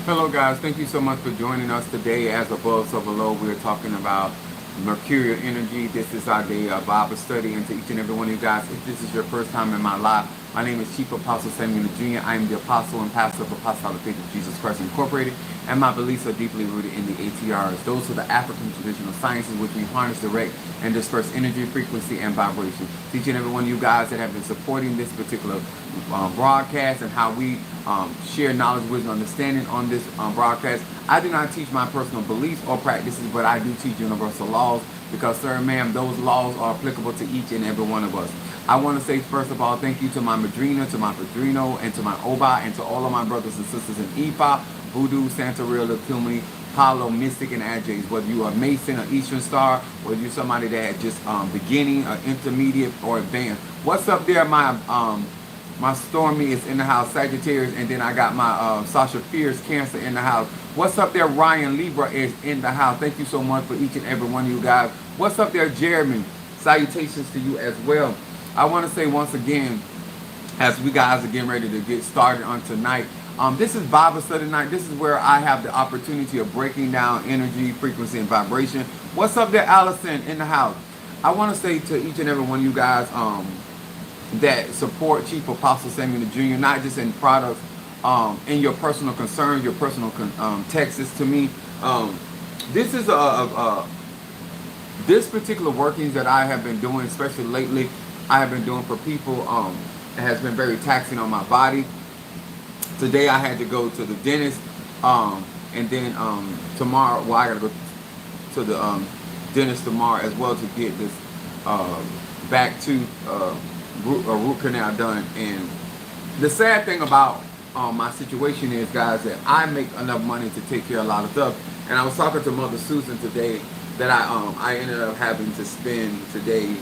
Hello guys, thank you so much for joining us today. As above, so below, we're talking about mercurial energy. This is our day of Bible study, and to each and every one of you guys, if this is your first time in my life, my name is Chief Apostle Samuel Jr. I am the apostle and pastor of Apostolic Faith of Jesus Christ Incorporated, and my beliefs are deeply rooted in the ATRs. Those are the African traditional sciences which we harness, direct, and disperse energy, frequency, and vibration. To each and every one of you guys that have been supporting this particular broadcast and how we share knowledge, wisdom, understanding on this broadcast. I do not teach my personal beliefs or practices, but I do teach universal laws because, sir, ma'am, those laws are applicable to each and every one of us. I want to say, first of all, thank you to my Madrina, to my Padrino, and to my Oba, and to all of my brothers and sisters in Ifa, Voodoo, Santeria, Lakumi, Palo, Mystic, and Adjays. Whether you are Mason or Eastern Star, whether you're somebody that had just beginning, or intermediate, or advanced. What's up there, my Stormy is in the house, Sagittarius, and then I got my Sasha Fierce, Cancer, in the house. What's up there, Ryan Libra is in the house. Thank you so much for each and every one of you guys. What's up there, Jeremy? Salutations to you as well. I want to say once again, as we guys are getting ready to get started on tonight, this is Bible study night. This is where I have the opportunity of breaking down energy, frequency, and vibration. What's up there, Allison, in the house? I want to say to each and every one of you guys, that support Chief Apostle Samuel Jr., not just in products, in your personal concerns, your personal texts to me. This is this particular workings that I have been doing, especially lately, I have been doing for people. It has been very taxing on my body. Today I had to go to the dentist, and then tomorrow, well, I gotta go to the dentist tomorrow as well to get this back tooth root canal done. And the sad thing about my situation is, guys, that I make enough money to take care of a lot of stuff. And I was talking to Mother Susan today that I ended up having to spend today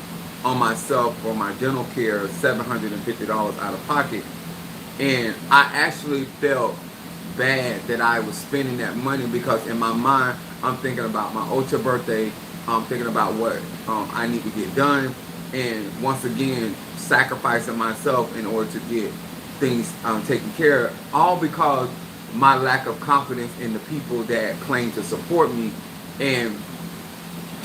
on myself for my dental care $750 out of pocket. And I actually felt bad that I was spending that money because in my mind I'm thinking about my Ocha birthday. I'm thinking about what I need to get done, and once again sacrificing myself in order to get things taken care of, all because my lack of confidence in the people that claim to support me. And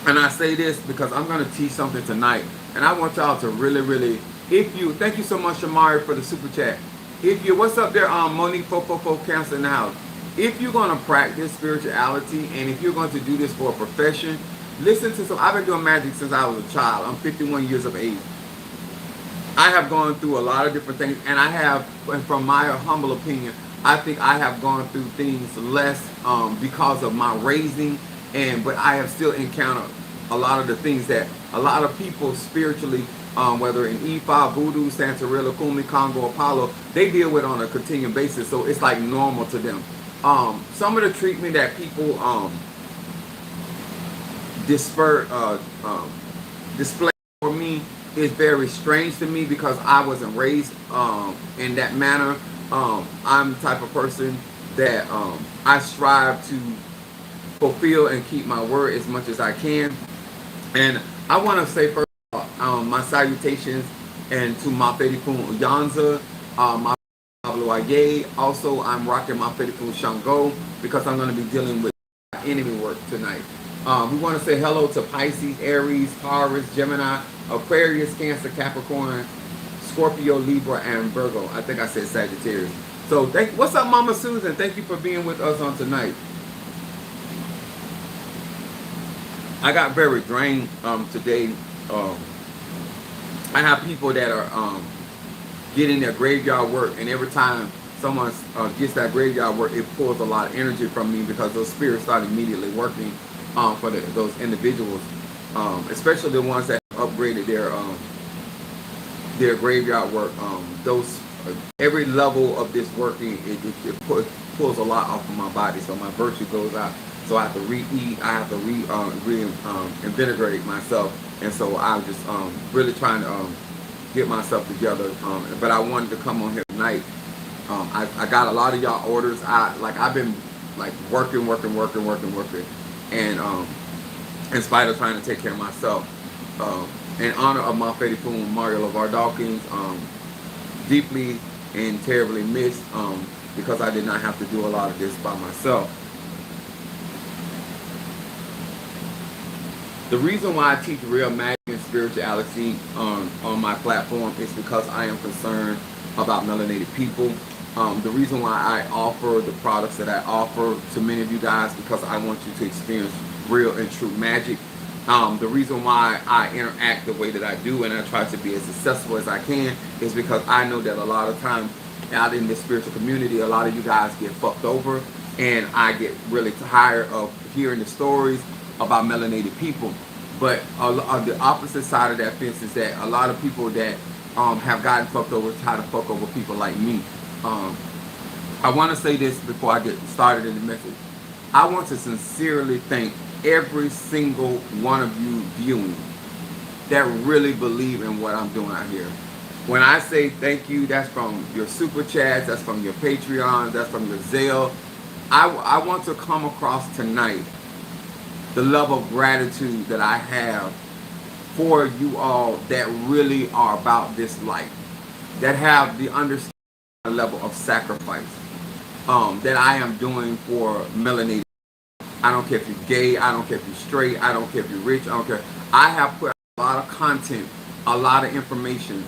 I say this because I'm going to teach something tonight, and I want y'all to really, if you, thank you so much, Shamari, for the super chat. If you, what's up there, Monique Fofo Cancer in the house. If you're going to practice spirituality, and if you're going to do this for a profession, listen to some. I've been doing magic since I was a child. I'm 51 years of age. I have gone through a lot of different things, and I have, and from my humble opinion, I think I have gone through things less because of my raising, but I have still encountered a lot of the things that a lot of people spiritually, whether in Ifa, Voodoo, Santeria, Kumi, Congo, Apollo, they deal with on a continuing basis, so it's like normal to them. Some of the treatment that people display for me is very strange to me because I wasn't raised in that manner. I'm the type of person that I strive to fulfill and keep my word as much as I can. And I want to say first of all, my salutations and to my Fedifun Uyanza, my Pablo Aye. Also, I'm rocking my Fedifun Shango because I'm going to be dealing with enemy work tonight. We want to say hello to Pisces, Aries, Taurus, Gemini, Aquarius, Cancer, Capricorn, Scorpio, Libra, and Virgo. I think I said Sagittarius. So what's up, Mama Susan? Thank you for being with us on tonight. I got very drained today. I have people that are getting their graveyard work, and every time someone gets that graveyard work, it pulls a lot of energy from me because those spirits start immediately working for those individuals, especially the ones that have upgraded their graveyard work. Every level of this working, it pulls a lot off of my body, so my virtue goes out. So I have to re-eat, I have to reinvigorate myself, and so I'm just really trying to get myself together. But I wanted to come on here tonight. I got a lot of y'all orders. I've been like working, and in spite of trying to take care of myself, in honor of my Fedifun Mario LeVar Dawkins, deeply and terribly missed. because I did not have to do a lot of this by myself. The reason why I teach real magic and spirituality on my platform is because I am concerned about melanated people. The reason why I offer the products that I offer to many of you guys, because I want you to experience real and true magic. The reason why I interact the way that I do and I try to be as successful as I can is because I know that a lot of times out in the spiritual community, a lot of you guys get fucked over, and I get really tired of hearing the stories about melanated people. But on the opposite side of that fence is that a lot of people that have gotten fucked over try to fuck over people like me. I want to say this before I get started in the message. I want to sincerely thank every single one of you viewing that really believe in what I'm doing out here. When I say thank you, that's from your super chats, that's from your Patreon, that's from your Zelle. I want to come across tonight the love of gratitude that I have for you all that really are about this life, that have the understanding level of sacrifice that I am doing for melanated. I don't care if you're gay, I don't care if you're straight, I don't care if you're rich, I don't care. I have put a lot of content, a lot of information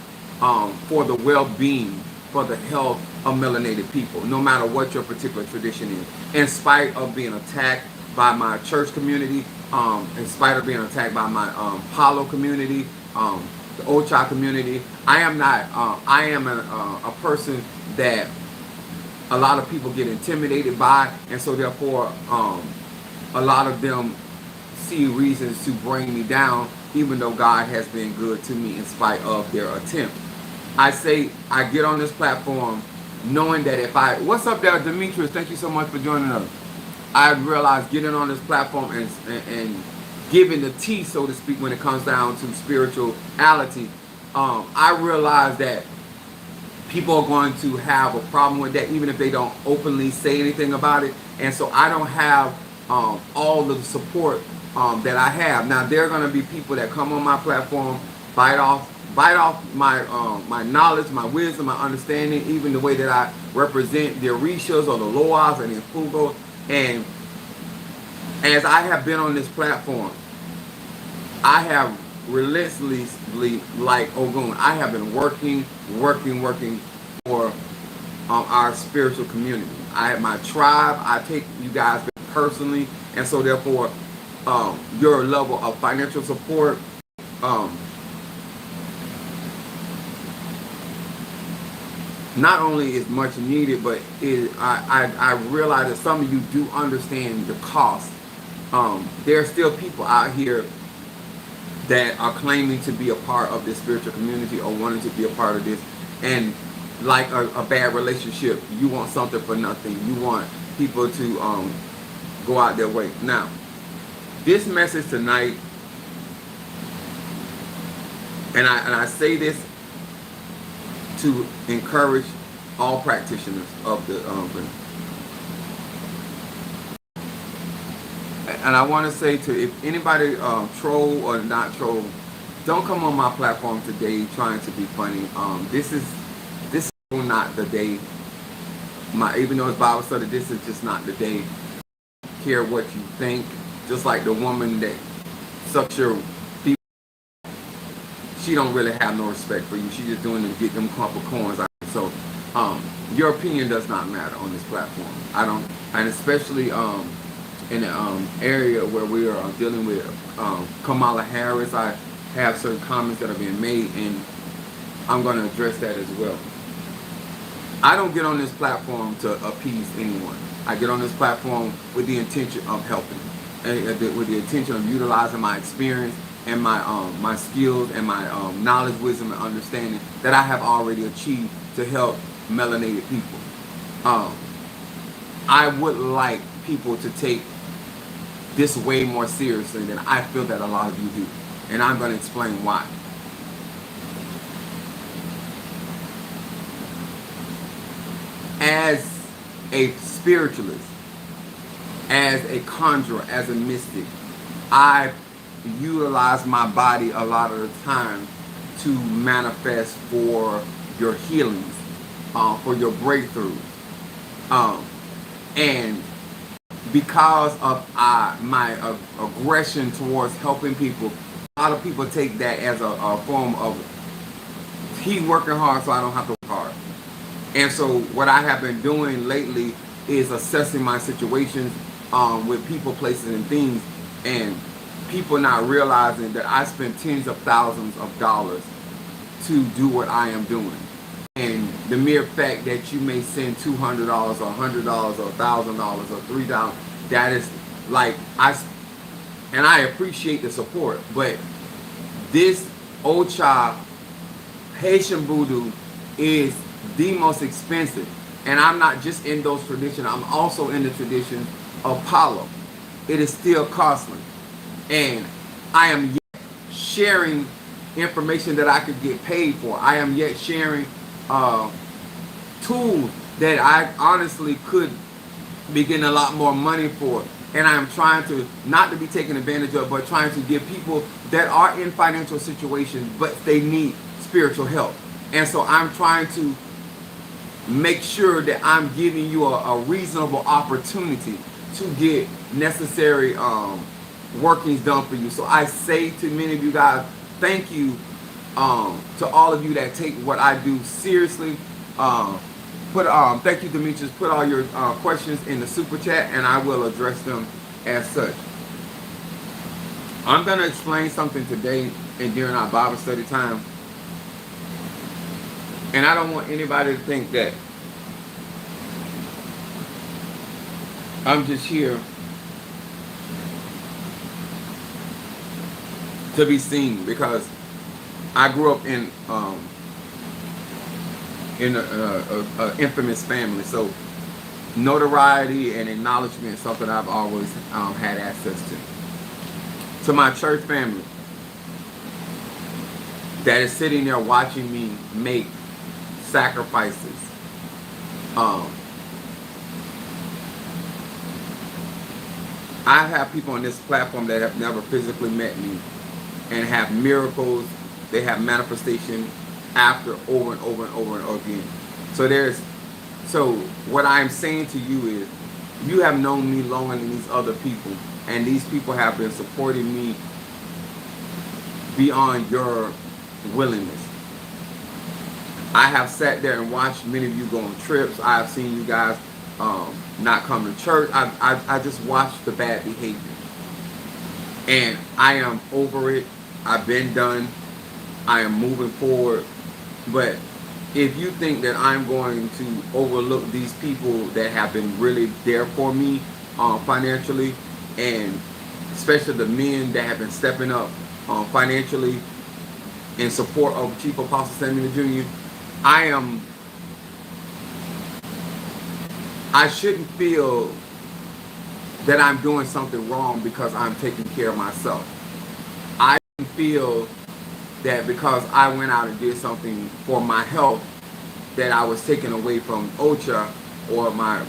for the well-being, for the health of melanated people, no matter what your particular tradition is. In spite of being attacked by my church community, in spite of being attacked by my Palo community, the Ocha community, I am not, I am a person that a lot of people get intimidated by, and so therefore a lot of them see reasons to bring me down, even though God has been good to me in spite of their attempt. I say I get on this platform knowing that if I, what's up there, Demetrius? Thank you so much for joining us. I realized getting on this platform and giving the tea, so to speak, when it comes down to spirituality, I realized that people are going to have a problem with that, even if they don't openly say anything about it. And so I don't have all the support that I have. Now there are going to be people that come on my platform, bite off my my knowledge, my wisdom, my understanding, even the way that I represent the Orishas or the Loas and the Fugos. And as I have been on this platform, I have relentlessly, like Ogun, I have been working for our spiritual community. I have my tribe. I take you guys personally, and so therefore your level of financial support not only is much needed, but I realize that some of you do understand the cost. There are still people out here that are claiming to be a part of this spiritual community or wanting to be a part of this, and like a bad relationship, you want something for nothing. You want people to go out their way. Now, this message tonight, and I say this to encourage all practitioners of the and I want to say to, if anybody troll or not troll, don't come on my platform today trying to be funny. This is not the day. Even though it's Bible study, this is just not the day. Care what you think. Just like the woman that sucks your feet, she don't really have no respect for you. She just doing it to get them couple coins. So your opinion does not matter on this platform. I don't, and especially in the area where we are dealing with Kamala Harris, I have certain comments that are being made, and I'm going to address that as well. I don't get on this platform to appease anyone. I get on this platform with the intention of helping, with the intention of utilizing my experience and my skills and my knowledge, wisdom, and understanding that I have already achieved to help melanated people. I would like people to take this way more seriously than I feel that a lot of you do, and I'm going to explain why. As a spiritualist, as a conjurer, as a mystic, I utilize my body a lot of the time to manifest for your healings, for your breakthroughs. Um, and because of my aggression towards helping people, a lot of people take that as a form of he working hard so I don't have to work hard. And so what I have been doing lately is assessing my situations with people, places, and things, and people not realizing that I spend tens of thousands of dollars to do what I am doing. And the mere fact that you may send $200 or $100 or $1,000 or $3,000, that is like and I appreciate the support, but this Ocha Haitian voodoo is the most expensive. And I'm not just in those traditions, I'm also in the tradition of Palo. It is still costly. And I am yet sharing information that I could get paid for. I am yet sharing tools that I honestly could be getting a lot more money for. And I am trying to, not to be taken advantage of, but trying to give people that are in financial situations, but they need spiritual help. And so I'm trying to make sure that I'm giving you a reasonable opportunity to get necessary workings done for you. So I say to many of you guys, thank you to all of you that take what I do seriously. Thank you, Demetrius. Put all your questions in the super chat, and I will address them as such. I'm going to explain something today and during our Bible study time. And I don't want anybody to think that I'm just here to be seen, because I grew up in a infamous family, so notoriety and acknowledgement is something I've always had access to. To my church family that is sitting there watching me make sacrifices, I have people on this platform that have never physically met me and have miracles, they have manifestation after over and over and over and over again. So what I'm saying to you is, you have known me longer than these other people, and these people have been supporting me beyond your willingness. I have sat there and watched many of you go on trips. I have seen you guys not come to church. I just watched the bad behavior. And I am over it. I've been done. I am moving forward. But if you think that I'm going to overlook these people that have been really there for me financially, and especially the men that have been stepping up financially in support of Chief Apostle Samuel Jr., I shouldn't feel that I'm doing something wrong because I'm taking care of myself. I feel that because I went out and did something for my health, that I was taken away from Ocha or my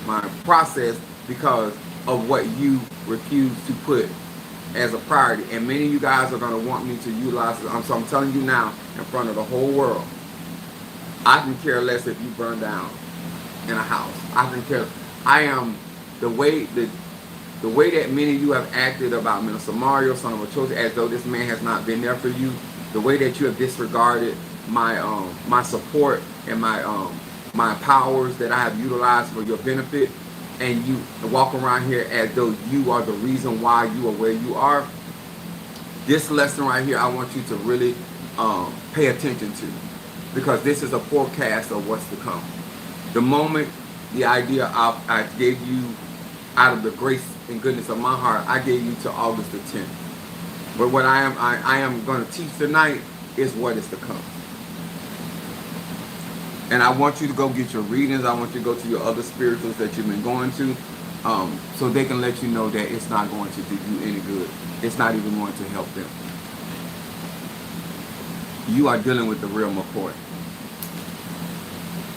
process because of what you refuse to put as a priority. And many of you guys are going to want me to utilize it. So I'm telling you now, in front of the whole world, I can care less if you burn down in a house. I can care. I am the way that many of you have acted about Minister Mario, son of a chosen, as though this man has not been there for you. The way that you have disregarded my support and my powers that I have utilized for your benefit, and you walk around here as though you are the reason why you are where you are. This lesson right here, I want you to really pay attention to, because this is a forecast of what's to come. The moment, the idea I gave you out of the grace and goodness of my heart, I gave you to August the 10th. But what I am going to teach tonight is what is to come. And I want you to go get your readings. I want you to go to your other spirituals that you've been going to, so they can let you know that it's not going to do you any good. It's not even going to help them. You are dealing with the real McCoy.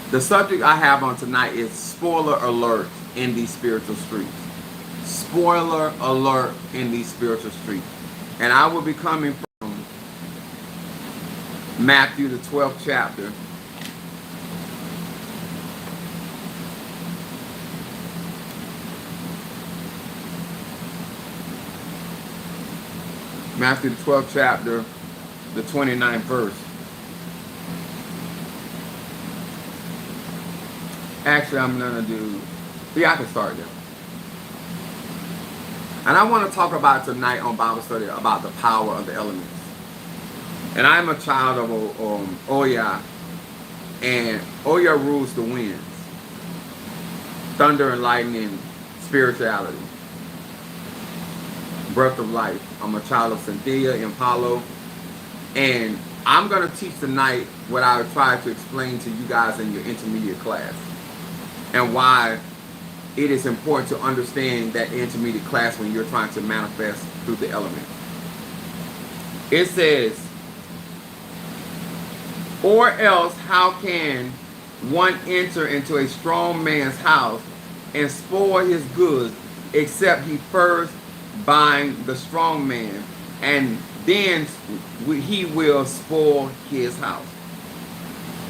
The subject I have on tonight is spoiler alert in these spiritual streets. Spoiler alert in these spiritual streets. And I will be coming from Matthew, the 12th chapter. Matthew the 12th chapter, the 29th verse. Actually, I'm going to do, yeah, I can start there. And I want to talk about tonight on Bible study about the power of the elements. And I'm a child of Oya, and Oya rules the winds, thunder and lightning, spirituality, breath of life. I'm a child of Cynthia and Paulo, and I'm going to teach tonight what I tried to explain to you guys in your intermediate class, and why it is important to understand that intermediate class when you're trying to manifest through the elements. It says, or else how can one enter into a strong man's house and spoil his goods, except he first bind the strong man, and then he will spoil his house.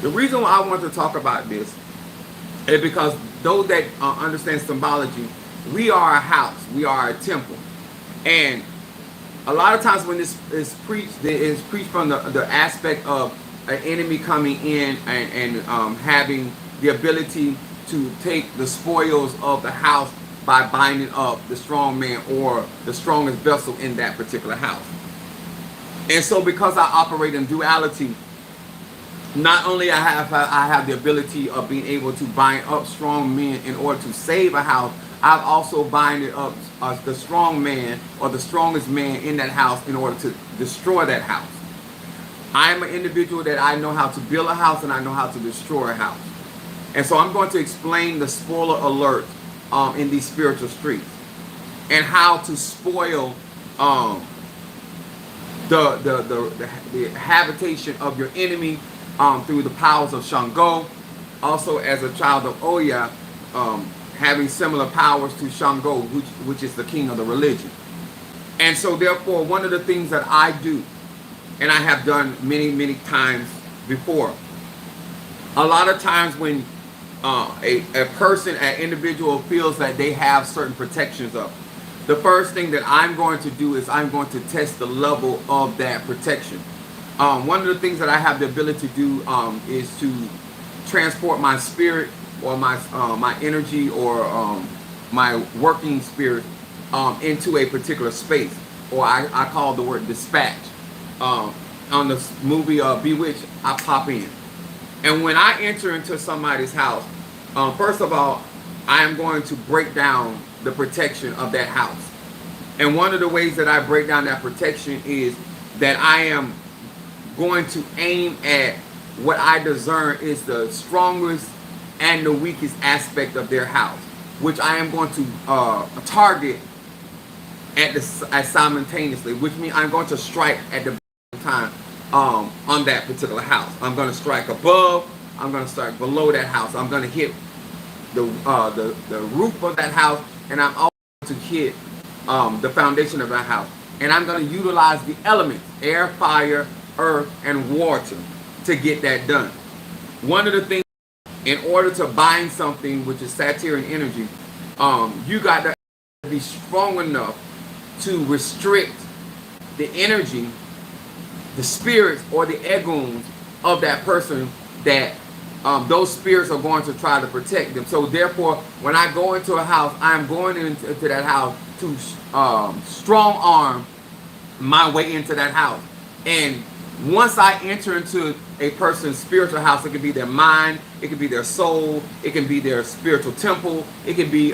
The reason why I want to talk about this is because those that understand symbology, we are a house, we are a temple. And a lot of times when this is preached, it is preached from the aspect of an enemy coming in and having the ability to take the spoils of the house by binding up the strong man or the strongest vessel in that particular house. And so because I operate in duality, not only I have the ability of being able to bind up strong men in order to save a house, I've also binded up the strong man or the strongest man in that house in order to destroy that house. I am an individual that I know how to build a house and I know how to destroy a house. And so I'm going to explain the spoiler alert in these spiritual streets and how to spoil the habitation of your enemy through the powers of Shango. Also, as a child of Oya, having similar powers to Shango, which is the king of the religion. And so therefore, one of the things that I do, and I have done many times before, a lot of times when a person, an individual feels that they have certain protections up, the first thing that I'm going to do is I'm going to test the level of that protection. One of the things that I have the ability to do is to transport my spirit or my energy or my working spirit into a particular space, or I call the word dispatch. On the movie Bewitched, I pop in. And when I enter into somebody's house, first of all, I am going to break down the protection of that house. And one of the ways that I break down that protection is that I am going to aim at what I discern is the strongest and the weakest aspect of their house, which I am going to target at simultaneously, which means I'm going to strike at the time on that particular house. I'm going to strike above, I'm going to strike below that house. I'm going to hit the roof of that house, and I'm also going to hit the foundation of that house. And I'm going to utilize the elements, air, fire, earth, and water to get that done. One of the things, in order to bind something, which is Satyrian energy, you got to be strong enough to restrict the energy, the spirits, or the egoons of that person that those spirits are going to try to protect them. So therefore, when I go into a house, I'm going into that house to strong arm my way into that house. And once I enter into a person's spiritual house, it could be their mind, it could be their soul, it can be their spiritual temple, it can be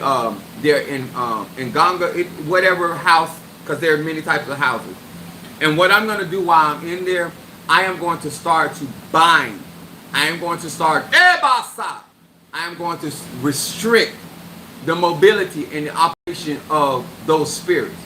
their in Ganga, whatever house, because there are many types of houses. And what I'm going to do while I'm in there, I am going to start to bind. I am going to start, I am going to restrict the mobility and the operation of those spirits,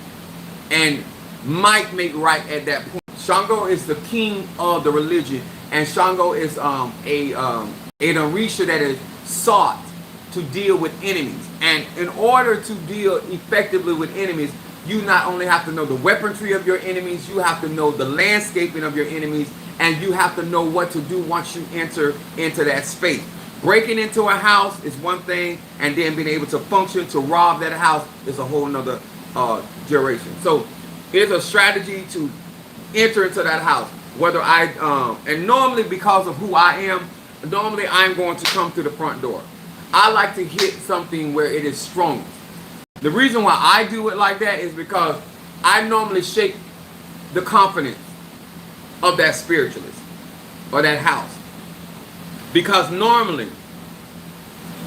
and might make right at that point. Shango is the king of the religion, and Shango is an Orisha that is sought to deal with enemies. And in order to deal effectively with enemies, you not only have to know the weaponry of your enemies, you have to know the landscaping of your enemies, and you have to know what to do once you enter into that space. Breaking into a house is one thing, and then being able to function to rob that house is a whole nother duration. So it's a strategy to enter into that house. Whether and normally because of who I am, normally I'm going to come through the front door. I like to hit something where it is strong. The reason why I do it like that is because I normally shake the confidence of that spiritualist or that house. Because normally,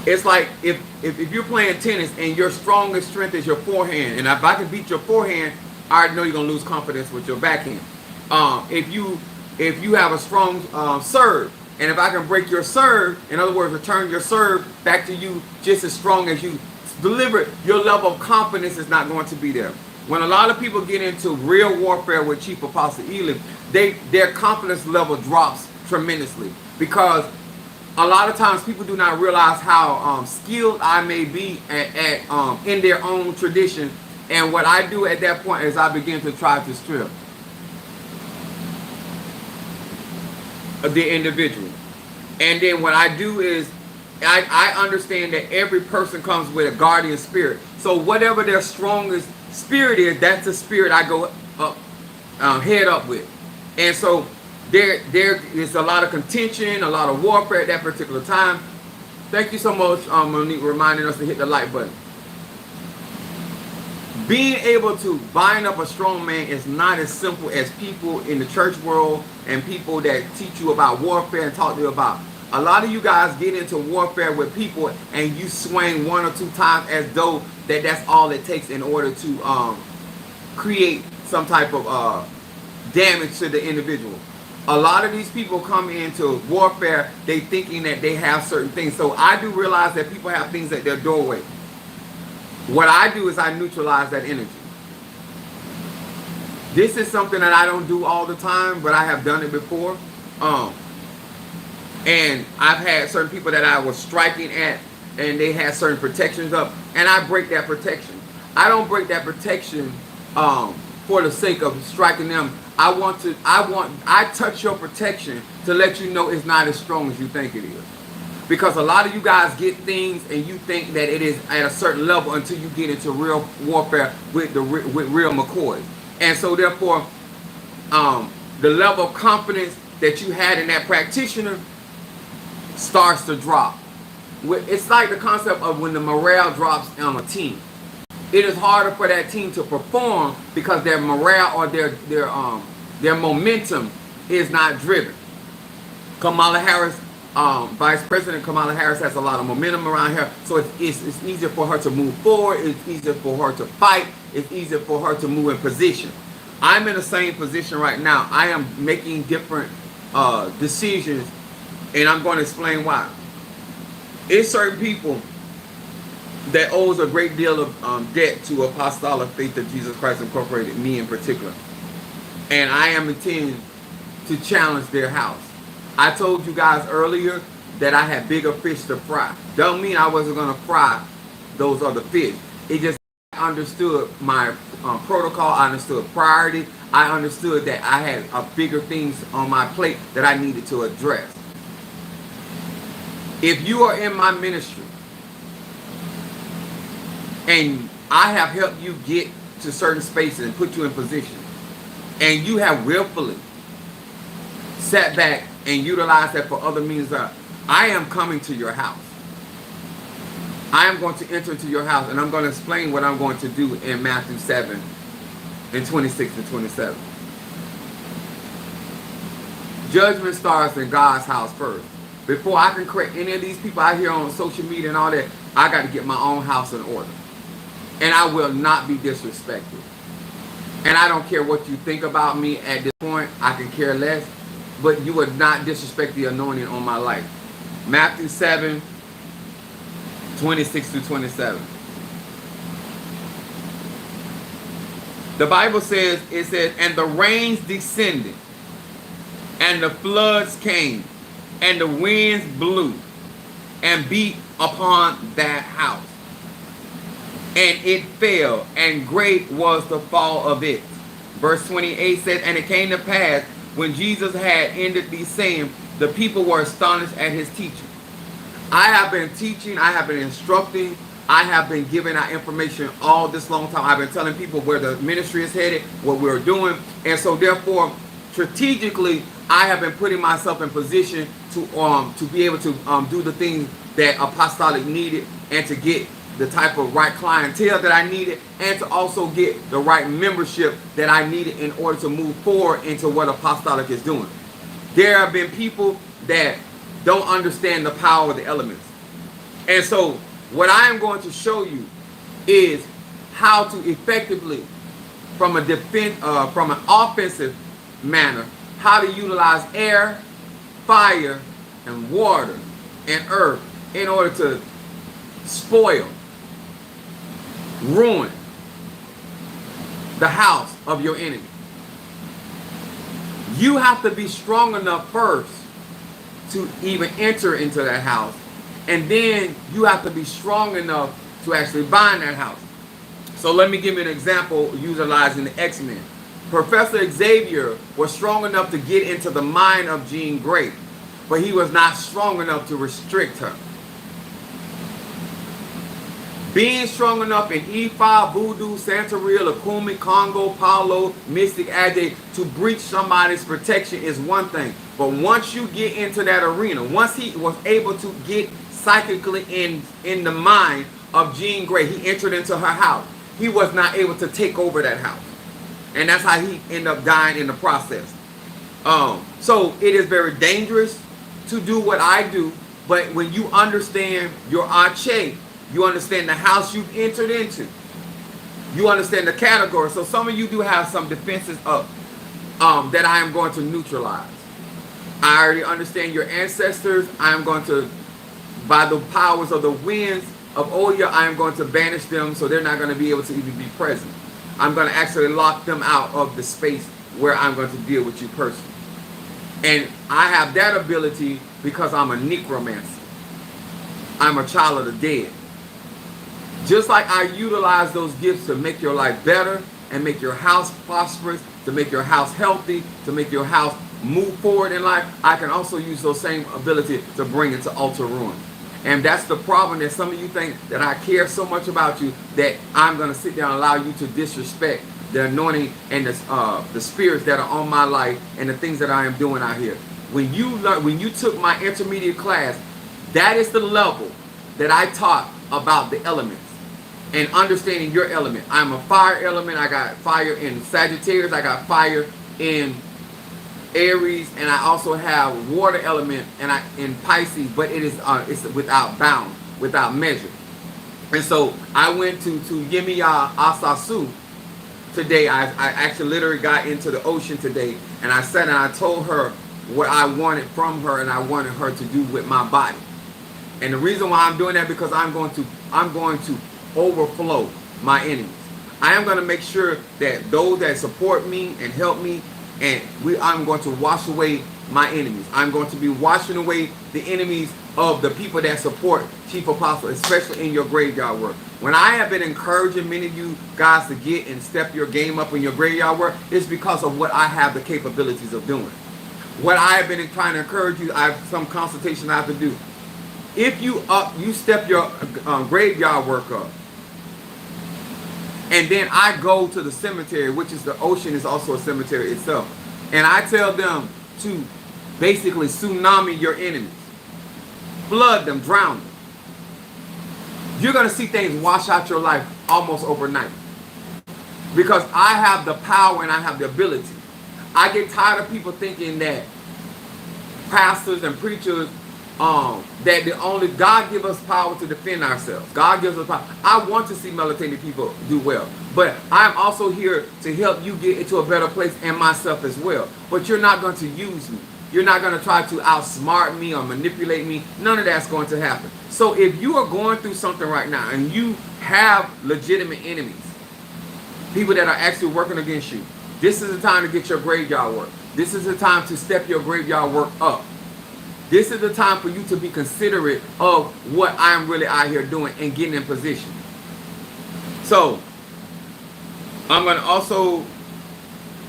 it's like if you're playing tennis and your strongest strength is your forehand, and if I can beat your forehand, I already know you're gonna lose confidence with your backhand. If you have a strong serve, and if I can break your serve, in other words, return your serve back to you just as strong as you deliver it, your level of confidence is not going to be there. When a lot of people get into real warfare with Chief Apostle Elam, their confidence level drops tremendously, because a lot of times people do not realize how skilled I may be at in their own tradition. And what I do at that point is I begin to try to strip the individual. And then what I do is I understand that every person comes with a guardian spirit. So whatever their strongest spirit is, that's the spirit I go up, head up with. And so there is a lot of contention, a lot of warfare at that particular time. Thank you so much, Monique, reminding us to hit the like button. Being able to bind up a strong man is not as simple as people in the church world and people that teach you about warfare and talk to you about. A lot of you guys get into warfare with people and you swing 1 or 2 times as though that's all it takes in order to create some type of damage to the individual. A lot of these people come into warfare, they thinking that they have certain things. So I do realize that people have things at their doorway. What I do is I neutralize that energy. This is something that I don't do all the time, but I have done it before. And I've had certain people that I was striking at, and they had certain protections up, and I break that protection. I don't break that protection for the sake of striking them. I touch your protection to let you know it's not as strong as you think it is. Because a lot of you guys get things and you think that it is at a certain level until you get into real warfare with real McCoys. And so therefore, the level of confidence that you had in that practitioner starts to drop. It's like the concept of when the morale drops on a team. It is harder for that team to perform because their morale or their momentum is not driven. Kamala Harris, Vice President Kamala Harris, has a lot of momentum around here, so it's easier for her to move forward. It's easier for her to fight. It's easier for her to move in position. I'm in the same position right now. I am making different decisions, and I'm going to explain why. It's certain people that owes a great deal of debt to Apostolic Faith of Jesus Christ Incorporated, me in particular. And I am intending to challenge their house. I told you guys earlier that I had bigger fish to fry. Don't mean I wasn't going to fry those other fish. It just understood my protocol. I understood priority. I understood that I had bigger things on my plate that I needed to address. If you are in my ministry and I have helped you get to certain spaces and put you in position, and you have willfully sat back and utilized that for other means, I am coming to your house. I am going to enter into your house, and I'm going to explain what I'm going to do in Matthew 7 and 26 and 27. Judgment starts in God's house first. Before I can correct any of these people out here on social media and all that, I got to get my own house in order. And I will not be disrespected. And I don't care what you think about me at this point. I can care less. But you would not disrespect the anointing on my life. Matthew 7, 26 through 27. The Bible says, it says, and the rains descended, and the floods came, and the winds blew, and beat upon that house. And it fell, and great was the fall of it. Verse 28 says, and it came to pass, when Jesus had ended these saying, the people were astonished at his teaching. I have been teaching, I have been instructing, I have been giving out information all this long time. I've been telling people where the ministry is headed, what we're doing. And so therefore, strategically, I have been putting myself in position to be able to do the things that apostolic needed, and to get the type of right clientele that I needed, and to also get the right membership that I needed in order to move forward into what apostolic is doing. There have been people that don't understand the power of the elements. And so what I am going to show you is how to effectively, from an offensive manner, how to utilize air, fire, and water and earth in order to spoil, ruin the house of your enemy. You have to be strong enough first to even enter into that house, and then you have to be strong enough to actually bind that house. So let me give you an example utilizing the X-Men. Professor Xavier was strong enough to get into the mind of Jean Grey, but he was not strong enough to restrict her. Being strong enough in Ifa, Voodoo, Santeria, Lakumi, Congo, Paulo, Mystic, Ade to breach somebody's protection is one thing. But once you get into that arena, once he was able to get psychically in the mind of Jean Grey, he entered into her house. He was not able to take over that house. And that's how he ended up dying in the process. So it is very dangerous to do what I do. But when you understand your arche, you understand the house you've entered into, you understand the category. So some of you do have some defenses up that I am going to neutralize. I already understand your ancestors. I am going to, by the powers of the winds of Oya, I am going to banish them, so they're not going to be able to even be present. I'm going to actually lock them out of the space where I'm going to deal with you personally. And I have that ability because I'm a necromancer. I'm a child of the dead. Just like I utilize those gifts to make your life better and make your house prosperous, to make your house healthy, to make your house move forward in life, I can also use those same ability to bring it to utter ruin. And that's the problem, that some of you think that I care so much about you that I'm going to sit down and allow you to disrespect the anointing and the spirits that are on my life and the things that I am doing out here. When you took my intermediate class, that is the level that I taught about the elements and understanding your element. I'm a fire element. I got fire in Sagittarius. I got fire in Aries, and I also have water element in Pisces, but it is it's without bound, without measure. And so I went to Yemiya Asasu today. I actually literally got into the ocean today, and I sat and I told her what I wanted from her and I wanted her to do with my body. And the reason why I'm doing that, because I'm going to overflow my enemies. I am going to make sure that those that support me and help me, and I'm going to wash away my enemies. I'm going to be washing away the enemies of the people that support Chief Apostle, especially in your graveyard work. When I have been encouraging many of you guys to get and step your game up in your graveyard work, it's because of what I have the capabilities of doing. What I have been trying to encourage you, I have some consultation I have to do. If you step your graveyard work up, and then I go to the cemetery, which is the ocean is also a cemetery itself, and I tell them to basically tsunami your enemies, flood them, drown them, you're going to see things wash out your life almost overnight. Because I have the power and I have the ability. I get tired of people thinking that pastors and preachers, that the only God give us power to defend ourselves. God gives us power. I want to see melanated people do well, but I'm also here to help you get into a better place, and myself as well. But you're not going to use me. You're not going to try to outsmart me or manipulate me. None of that's going to happen. So if you are going through something right now and you have legitimate enemies, people that are actually working against you, this is the time to get your graveyard work. This is the time to step your graveyard work up. This is the time for you to be considerate of what I'm really out here doing and getting in position. So, I'm going to also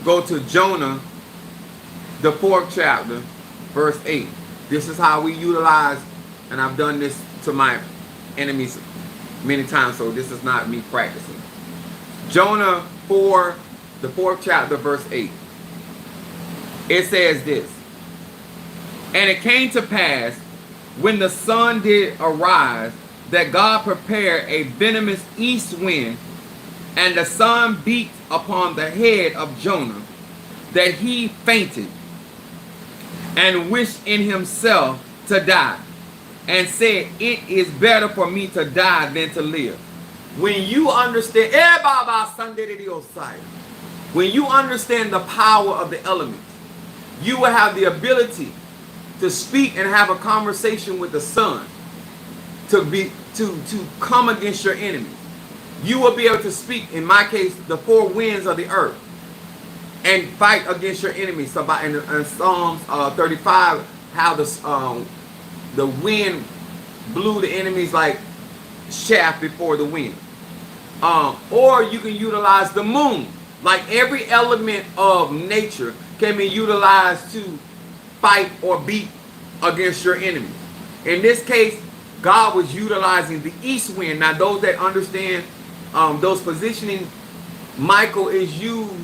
go to Jonah, the 4th chapter, verse 8. This is how we utilize, and I've done this to my enemies many times, so this is not me practicing. Jonah 4, the 4th chapter, verse 8. It says this. And it came to pass, when the sun did arise, that God prepared a venomous east wind, and the sun beat upon the head of Jonah, that he fainted, and wished in himself to die, and said, it is better for me to die than to live. When you understand, when you understand the power of the elements, you will have the ability to speak and have a conversation with the sun, to come against your enemies. You will be able to speak, in my case, the 4 winds of the earth, and fight against your enemies. So in Psalms 35, how the wind blew the enemies like chaff before the wind. Or you can utilize the moon. Like every element of nature can be utilized to fight or beat against your enemies. In this case, God was utilizing the east wind. Now, those that understand those positioning, Michael is used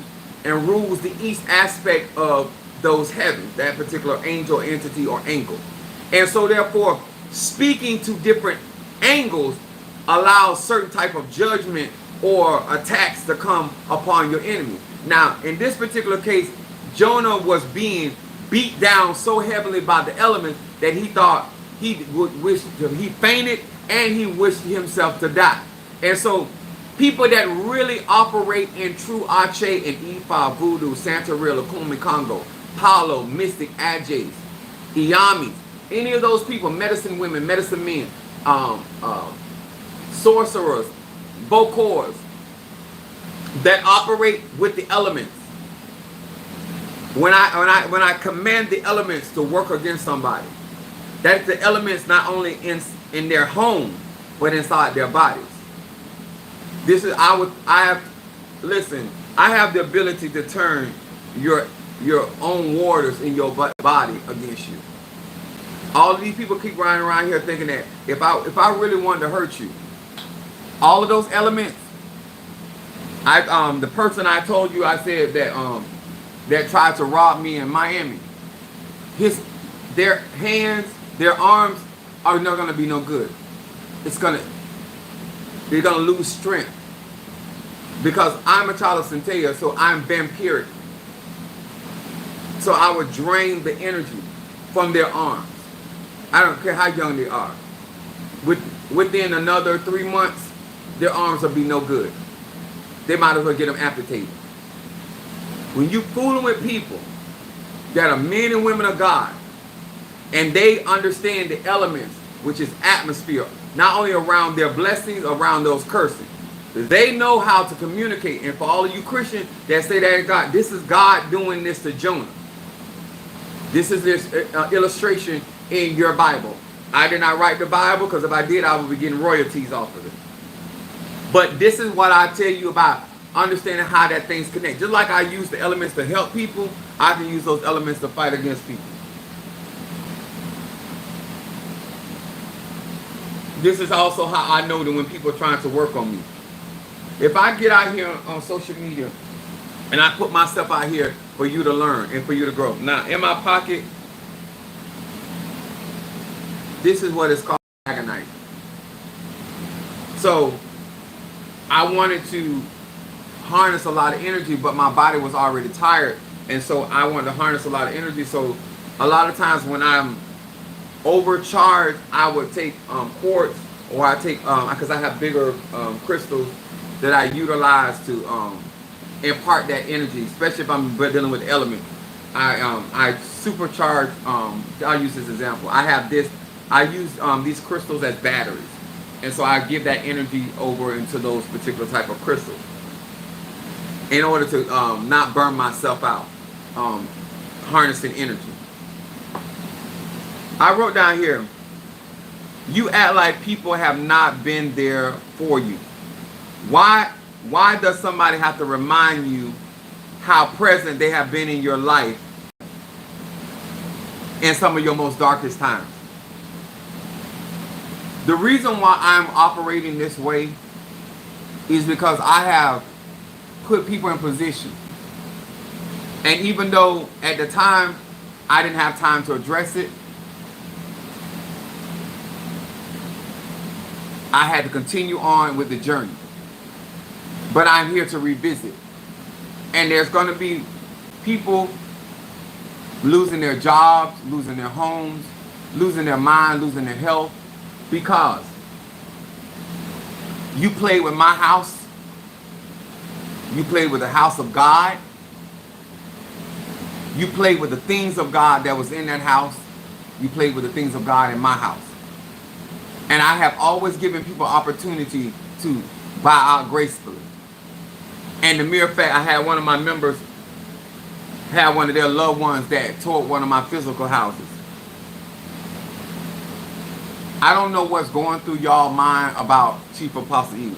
and rules the east aspect of those heavens, that particular angel, entity, or angle. And so, therefore, speaking to different angles allows certain type of judgment or attacks to come upon your enemy. Now, in this particular case, Jonah was being beat down so heavily by the elements that he thought he would wish, he fainted, and he wished himself to die. And so people that really operate in true Ache and Ifa, Voodoo, Santeria, Lukumi, Congo, Palo, Mystic, Ajays, Iyamis, any of those people, medicine women, medicine men, sorcerers, Bokors, that operate with the elements. When I command the elements to work against somebody, that's the elements not only in their home, but inside their bodies. This is I have the ability to turn your own waters in your body against you. All of these people keep running around here thinking that if I really wanted to hurt you, all of those elements, the person I told you, I said that tried to rob me in Miami, their hands, their arms are not going to be no good. They're going to lose strength. Because I'm a child of Centella, so I'm vampiric. So I would drain the energy from their arms. I don't care how young they are. Within another 3 months, their arms will be no good. They might as well get them amputated. When you fooling with people that are men and women of God, and they understand the elements, which is atmosphere, not only around their blessings, around those cursings. They know how to communicate. And for all of you Christians that say that God, this is God doing this to Jonah. This is this illustration in your Bible. I did not write the Bible, because if I did, I would be getting royalties off of it. But this is what I tell you about understanding how that things connect. Just like I use the elements to help people, I can use those elements to fight against people. This is also how I know that when people are trying to work on me. If I get out here on social media and I put myself out here for you to learn and for you to grow. Now, in my pocket, this is what it's called, Agonite. So, I wanted to harness a lot of energy, but my body was already tired. And so, I wanted to harness a lot of energy. So, a lot of times when I'm overcharged, I would take quartz, or I take, because I have bigger crystals that I utilize to impart that energy, especially if I'm dealing with elements. I supercharge, I'll use this example. I use these crystals as batteries. And so I give that energy over into those particular type of crystals in order to not burn myself out, harnessing energy. I wrote down here, you act like people have not been there for you. Why does somebody have to remind you how present they have been in your life in some of your most darkest times? The reason why I'm operating this way is because I have put people in position. And even though at the time I didn't have time to address it, I had to continue on with the journey. But I'm here to revisit. And there's going to be people losing their jobs, losing their homes, losing their mind, losing their health, because you played with my house. You played with the house of God. You played with the things of God that was in that house. You played with the things of God in my house. And I have always given people opportunity to bow out gracefully. And the mere fact I had one of my members had one of their loved ones that tore one of my physical houses. I don't know what's going through y'all mind about Chief Apostle Ely.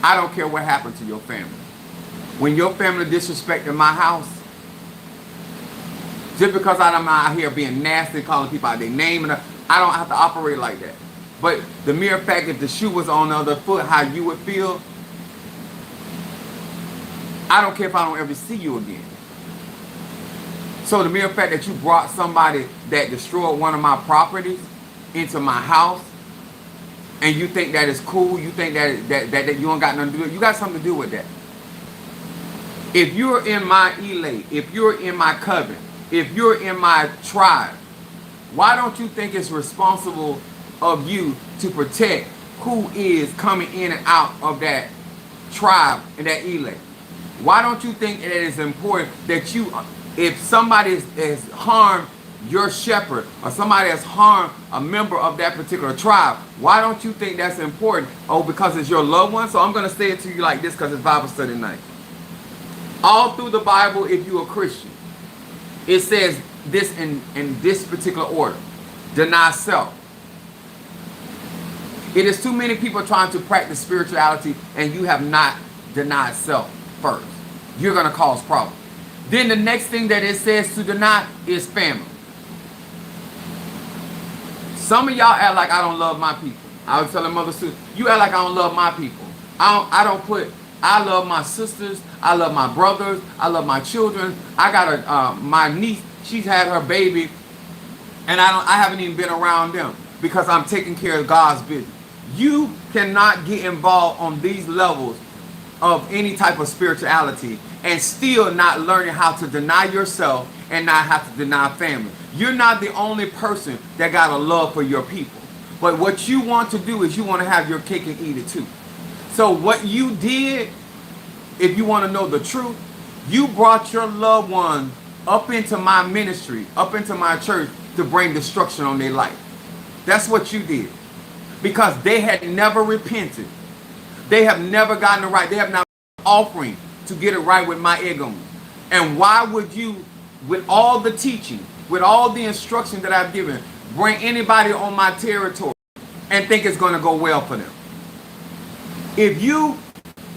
I don't care what happened to your family. When your family disrespected my house, just because I'm out here being nasty, calling people out their name, and I don't have to operate like that. But the mere fact if the shoe was on the other foot, how you would feel, I don't care if I don't ever see you again. So the mere fact that you brought somebody that destroyed one of my properties into my house, and you think that is cool, you think that you don't got nothing to do with it, you got something to do with that. If you're in my elate, if you're in my coven, if you're in my tribe, why don't you think it's responsible of you to protect who is coming in and out of that tribe and that elate? Why don't you think it is important that you, if somebody has harmed your shepherd or somebody has harmed a member of that particular tribe, why don't you think that's important? Oh, because it's your loved one? So I'm going to say it to you like this because it's Bible study night. All through the Bible, if you're a Christian, it says this in this particular order. Deny self. It is too many people trying to practice spirituality and you have not denied self first. You're going to cause problems. Then the next thing that it says to deny is family. Some of y'all act like I don't love my people. I was telling Mother Sue, you act like I don't love my people. I love my sisters. I love my brothers. I love my children. I got my niece. She's had her baby, and I haven't even been around them because I'm taking care of God's business. You cannot get involved on these levels of any type of spirituality and still not learning how to deny yourself and not have to deny family. You're not the only person that got a love for your people. But what you want to do is you want to have your cake and eat it too. So what you did, if you want to know the truth, you brought your loved one up into my ministry, up into my church to bring destruction on their life. That's what you did. Because they had never repented. They have never gotten it right. They have not offering to get it right with my ego. And why would you, with all the teaching, with all the instruction that I've given, bring anybody on my territory and think it's going to go well for them? If you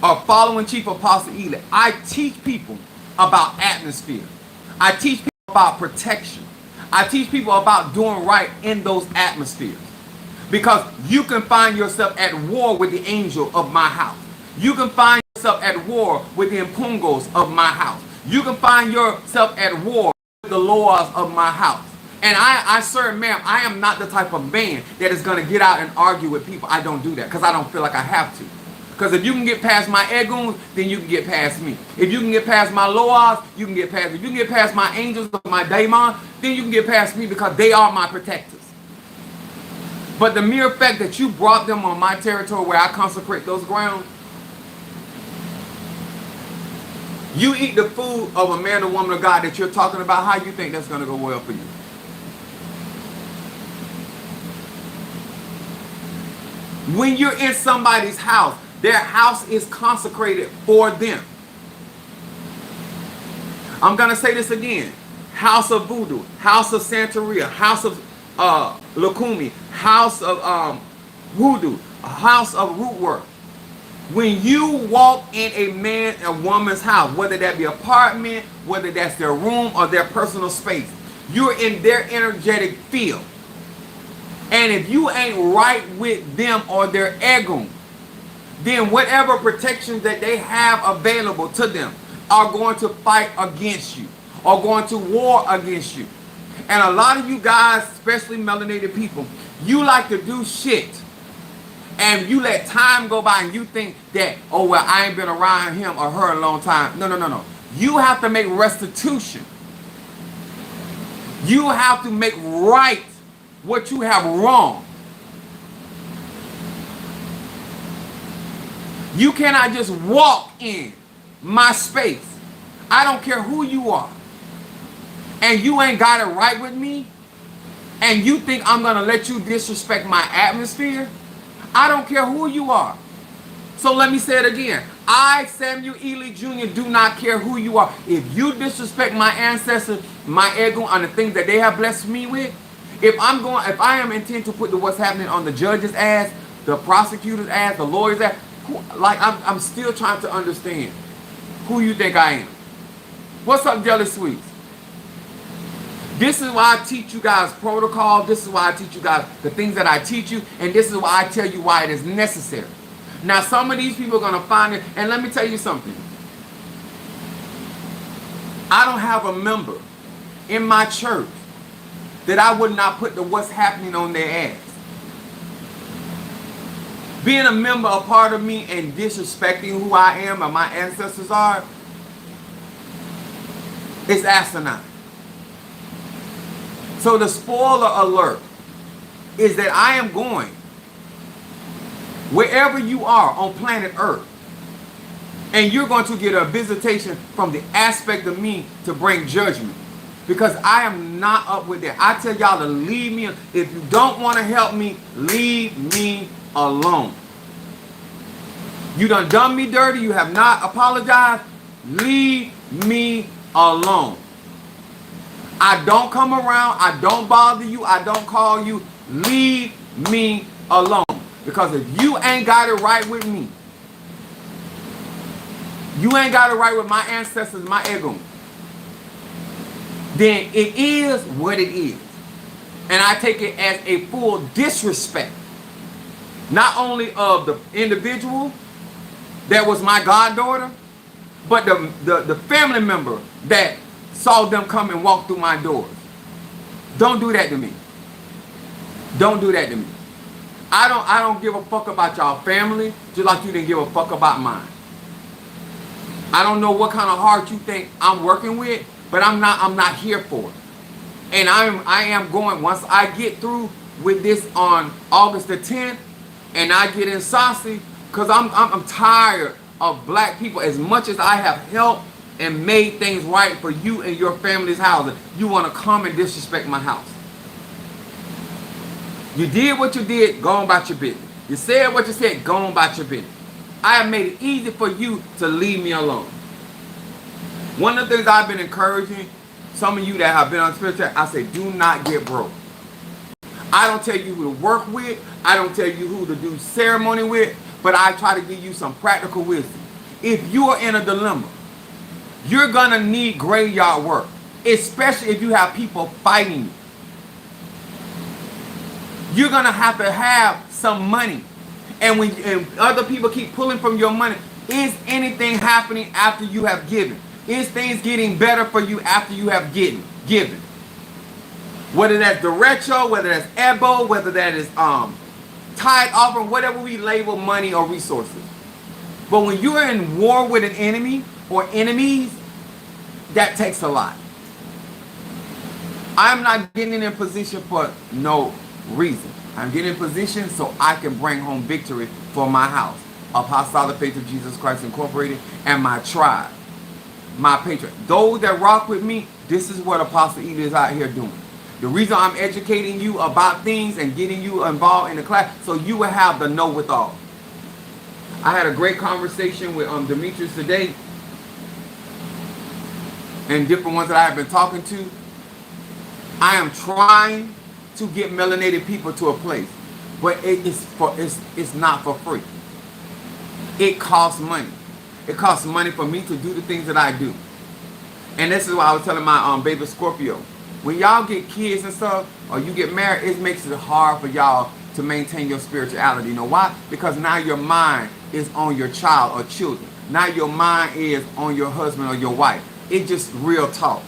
are following Chief Apostle Ely, I teach people about atmosphere. I teach people about protection. I teach people about doing right in those atmospheres. Because you can find yourself at war with the angel of my house. You can find yourself at war with the impungos of my house. You can find yourself at war with the laws of my house. And I sir, ma'am, I am not the type of man that is going to get out and argue with people. I don't do that because I don't feel like I have to. Because if you can get past my egoons, then you can get past me. If you can get past my loas, you can get past me. If you can get past my angels or my daemon, then you can get past me because they are my protectors. But the mere fact that you brought them on my territory where I consecrate those grounds, you eat the food of a man or woman of God that you're talking about, how you think that's going to go well for you? When you're in somebody's house, their house is consecrated for them. I'm going to say this again. House of Voodoo, House of Santeria, House of Lukumi, House of Voodoo, a house of root work. When you walk in a man and woman's house, whether that be apartment, whether that's their room or their personal space, you're in their energetic field. And if you ain't right with them or their ego, then whatever protections that they have available to them are going to fight against you, or going to war against you. And a lot of you guys, especially melanated people, you like to do shit and you let time go by and you think that, oh, well, I ain't been around him or her a long time. No, no, no, no. You have to make restitution. You have to make right what you have wrong. You cannot just walk in my space. I don't care who you are. And you ain't got it right with me. And you think I'm going to let you disrespect my atmosphere. I don't care who you are. So let me say it again. I, Samuel Ely Jr., do not care who you are. If you disrespect my ancestors, my ego, and the things that they have blessed me with, if I am intent to put what's happening on the judge's ass, the prosecutor's ass, the lawyer's ass, I'm still trying to understand who you think I am. What's up, Jelly Sweets? This is why I teach you guys protocol. This is why I teach you guys the things that I teach you. And this is why I tell you why it is necessary. Now, some of these people are going to find it. And let me tell you something. I don't have a member in my church that I would not put the what's happening on their ass. Being a member, a part of me, and disrespecting who I am and my ancestors are, is asinine. So the spoiler alert is that I am going wherever you are on planet Earth, and you're going to get a visitation from the aspect of me to bring judgment, because I am not up with that. I tell y'all to leave me. If you don't want to help me, leave me alone. You done me dirty. You have not apologized. Leave me alone. I don't come around. I don't bother you. I don't call you. Leave me alone. Because if you ain't got it right with me, you ain't got it right with my ancestors, my ego, then it is what it is. And I take it as a full disrespect, not only of the individual that was my goddaughter, but the family member that saw them come and walk through my doors. Don't do that to me. Don't do that to me. I don't give a fuck about y'all family, just like you didn't give a fuck about mine. I don't know what kind of heart you think I'm working with, but I'm not here for it. And I am going, once I get through with this on August the 10th, and I get in saucy, because I'm tired of black people. As much as I have helped and made things right for you and your family's housing, you want to come and disrespect my house. You did what you did, go on about your business. You said what you said, go on about your business. I have made it easy for you to leave me alone. One of the things I've been encouraging some of you that have been on spiritual, I say, do not get broke. I don't tell you who to work with. I don't tell you who to do ceremony with, but I try to give you some practical wisdom. If you are in a dilemma, you're going to need graveyard work, especially if you have people fighting you. You're going to have some money. And when other people keep pulling from your money, is anything happening after you have given? Is things getting better for you after you have given? Whether that's derecho, whether that's ebo, whether that is tithe offering, whatever we label money or resources. But when you're in war with an enemy or enemies, that takes a lot. I'm not getting in position for no reason. I'm getting in position so I can bring home victory for my house, Apostolic Faith of Jesus Christ Incorporated, and my tribe, my patriot. Those that rock with me, this is what Apostle Ely is out here doing. The reason I'm educating you about things and getting you involved in the class, so you will have the know-with-all. I had a great conversation with Demetrius today, and different ones that I have been talking to. I am trying to get melanated people to a place, but it's not for free. It costs money. It costs money for me to do the things that I do. And this is why I was telling my baby Scorpio. when y'all get kids and stuff, or you get married, it makes it hard for y'all to maintain your spirituality. You know why? Because now your mind is on your child or children. Now your mind is on your husband or your wife. It's just real talk.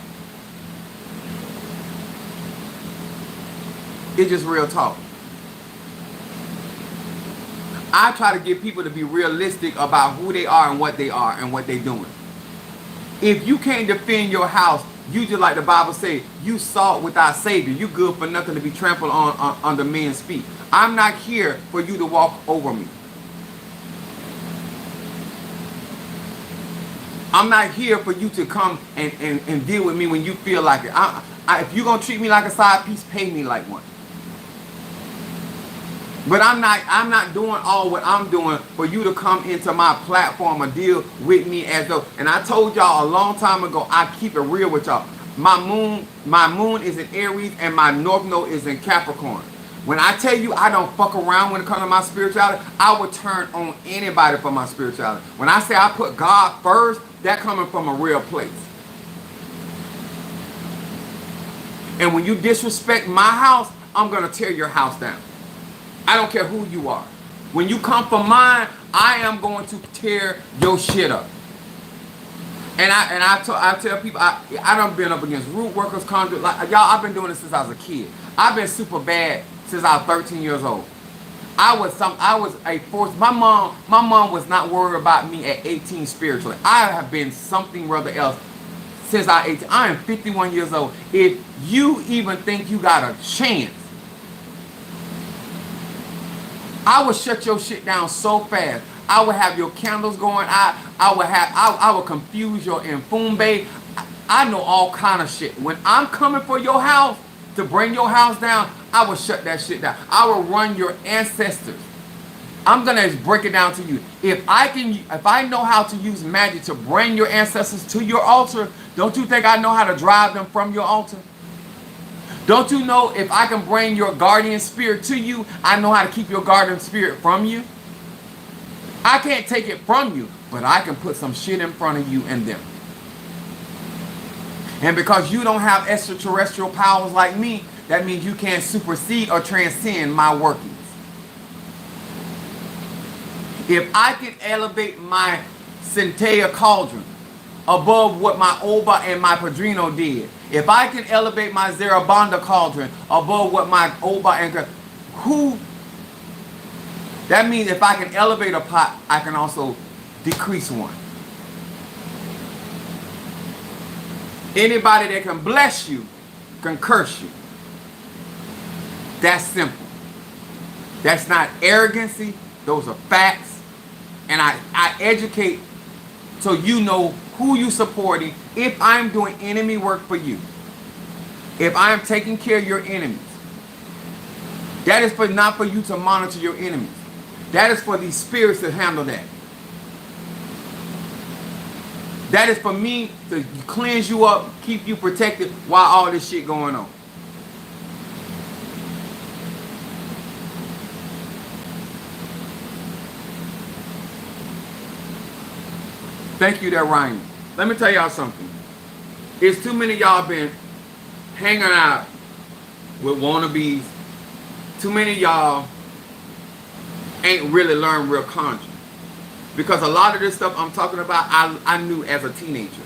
It's just real talk. I try to get people to be realistic about who they are and what they're doing. If you can't defend your house, you just like the Bible says, you salt without Savior. You good for nothing to be trampled on under men's feet. I'm not here for you to walk over me. I'm not here for you to come and deal with me when you feel like it. If you're going to treat me like a side piece, pay me like one. But I'm not doing all what I'm doing for you to come into my platform or deal with me as though. And I told y'all a long time ago, I keep it real with y'all. My moon is in Aries and my North Node is in Capricorn. When I tell you I don't fuck around when it comes to my spirituality, I would turn on anybody for my spirituality. When I say I put God first, that coming from a real place. And when you disrespect my house, I'm going to tear your house down. I don't care who you are. When you come for mine, I am going to tear your shit up. And I tell people, I done been up against root workers, conduit, like y'all. I've been doing this since I was a kid. I've been super bad since I was 13 years old. I was a force. My mom was not worried about me at 18 spiritually. I have been something rather else since I 18. I am 51 years old. If you even think you got a chance, I would shut your shit down so fast. I would have your candles going out. I would confuse your infumbe. I know all kind of shit. When I'm coming for your house to bring your house down, I will shut that shit down. I will run your ancestors. I'm gonna break it down to you. If I know how to use magic to bring your ancestors to your altar, don't you think I know how to drive them from your altar? Don't you know if I can bring your guardian spirit to you, I know how to keep your guardian spirit from you? I can't take it from you, but I can put some shit in front of you and them. And because you don't have extraterrestrial powers like me, that means you can't supersede or transcend my workings. If I can elevate my Centea cauldron above what my Oba and my Padrino did, if I can elevate my Zarabanda cauldron above what my Oba and that means if I can elevate a pot, I can also decrease one. Anybody that can bless you can curse you. That's simple. That's not arrogancy. Those are facts. And I educate so you know who you supporting. If I'm doing enemy work for you, if I am taking care of your enemies, that is not for you to monitor your enemies. That is for these spirits to handle that. That is for me to cleanse you up, keep you protected while all this shit going on. Thank you there, Ryan. Let me tell y'all something. It's too many of y'all been hanging out with wannabes. Too many of y'all ain't really learned real conjure. Because a lot of this stuff I'm talking about, I knew as a teenager.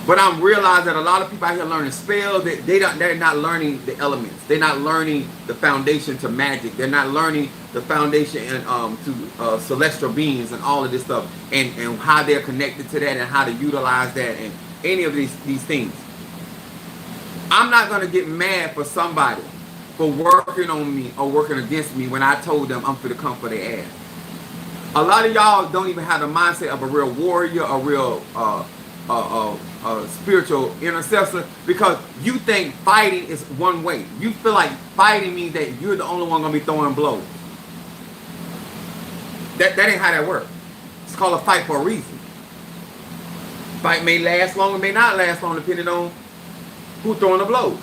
But I'm realizing that a lot of people out here learning spells, they're not learning the elements. They're not learning the foundation to magic. They're not learning the foundation to celestial beings and all of this stuff. And how they're connected to that and how to utilize that and any of these things. I'm not going to get mad for somebody for working on me or working against me when I told them I'm for the come for their ass. A lot of y'all don't even have the mindset of a real warrior, a real spiritual intercessor, because you think fighting is one way. You feel like fighting means that you're the only one going to be throwing blows. That ain't how that works. It's called a fight for a reason. Fight may last long, it may not last long, depending on who's throwing the blows.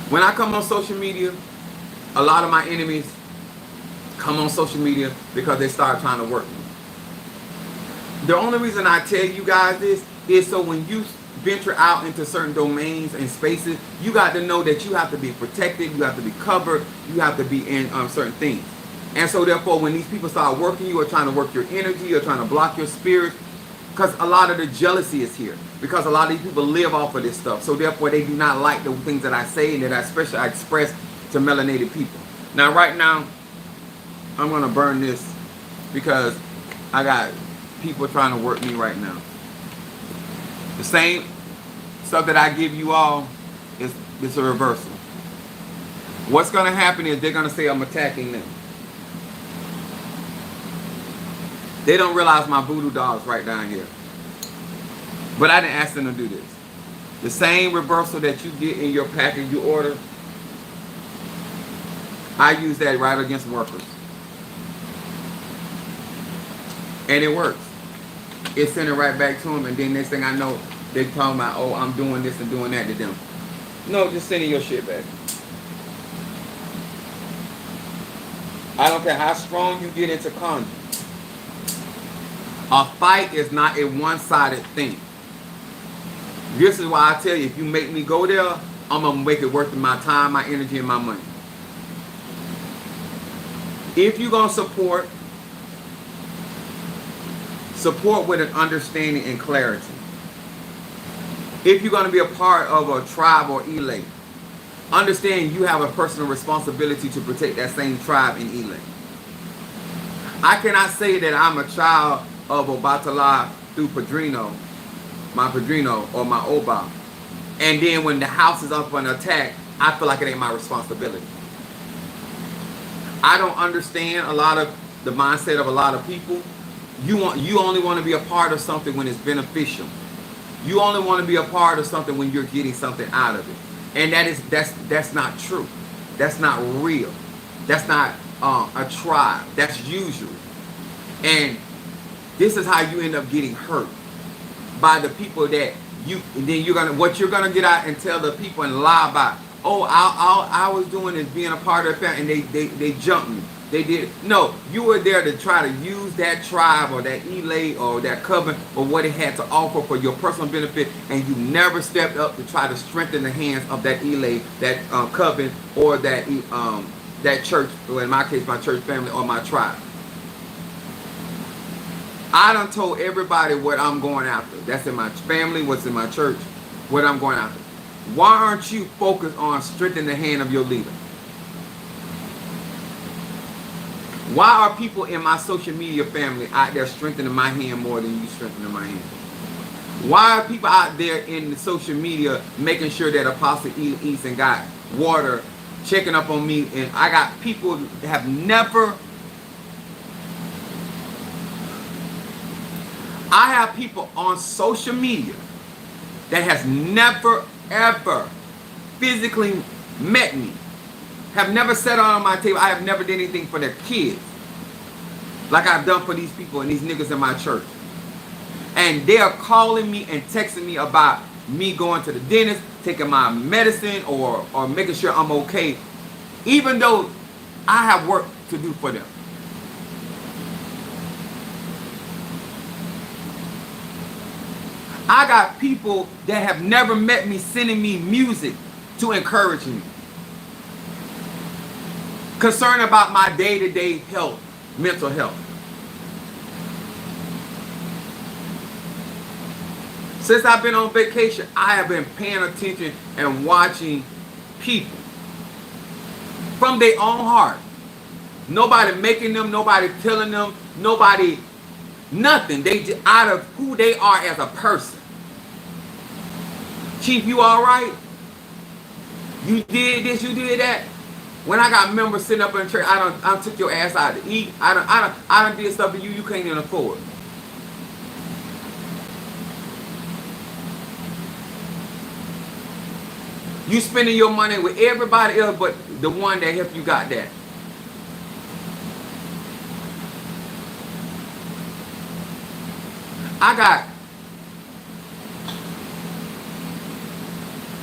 When I come on social media, a lot of my enemies come on social media because they start trying to work me. The only reason I tell you guys this is so when you venture out into certain domains and spaces, you got to know that you have to be protected, you have to be covered, you have to be in certain things. And so therefore, when these people start working you or trying to work your energy or trying to block your spirit, because a lot of the jealousy is here. Because a lot of these people live off of this stuff. So therefore, they do not like the things that I say and that I express to melanated people. Now, right now, I'm going to burn this because I got people trying to work me right now. The same stuff that I give you all is a reversal. What's going to happen is they're going to say I'm attacking them. They don't realize my voodoo doll's right down here. But I didn't ask them to do this. The same reversal that you get in your package you order, I use that right against workers. And it works. It's sending right back to them, and then next thing I know, they're talking about, oh, I'm doing this and doing that to them. No, just sending your shit back. I don't care how strong you get into conjuring. A fight is not a one-sided thing. This is why I tell you, if you make me go there, I'm going to make it worth my time, my energy, and my money. If you're going to support with an understanding and clarity. If you're going to be a part of a tribe or elite, understand you have a personal responsibility to protect that same tribe and elite. I cannot say that I'm a child of Obatala through Padrino, my Padrino or my Oba, and then when the house is up on attack, I feel like it ain't my responsibility. I don't understand a lot of the mindset of a lot of people. You only want to be a part of something when it's beneficial. You only want to be a part of something when you're getting something out of it, and that's not true. That's not real. That's not a tribe. That's usual, and this is how you end up getting hurt by the people that what you're gonna get out and tell the people and lie about. Oh, I was doing is being a part of the family, and they jumped me. They did. No, you were there to try to use that tribe or that elate or that covenant or what it had to offer for your personal benefit, and you never stepped up to try to strengthen the hands of that elate, that covenant, or that church, or in my case, my church family or my tribe. I done told everybody what I'm going after. That's in my family, what's in my church, what I'm going after. Why aren't you focused on strengthening the hand of your leader? Why are people in my social media family out there strengthening my hand more than you strengthening my hand? Why are people out there in the social media making sure that Apostle eats and got water, checking up on me? And I got people that have never... I have people on social media that has never, ever physically met me, have never sat on my table. I have never did anything for their kids like I've done for these people and these niggas in my church. And they are calling me and texting me about me going to the dentist, taking my medicine, or making sure I'm okay, even though I have work to do for them. I got people that have never met me sending me music to encourage me, concerned about my day-to-day health, mental health. Since I've been on vacation, I have been paying attention and watching people from their own heart. Nobody making them, nobody telling them, nobody, nothing. They just out of who they are as a person. Chief, you all right? You did this, you did that. When I got members sitting up in church, I took your ass out to eat. I done did stuff to you can't even afford. You spending your money with everybody else but the one that helped you got that.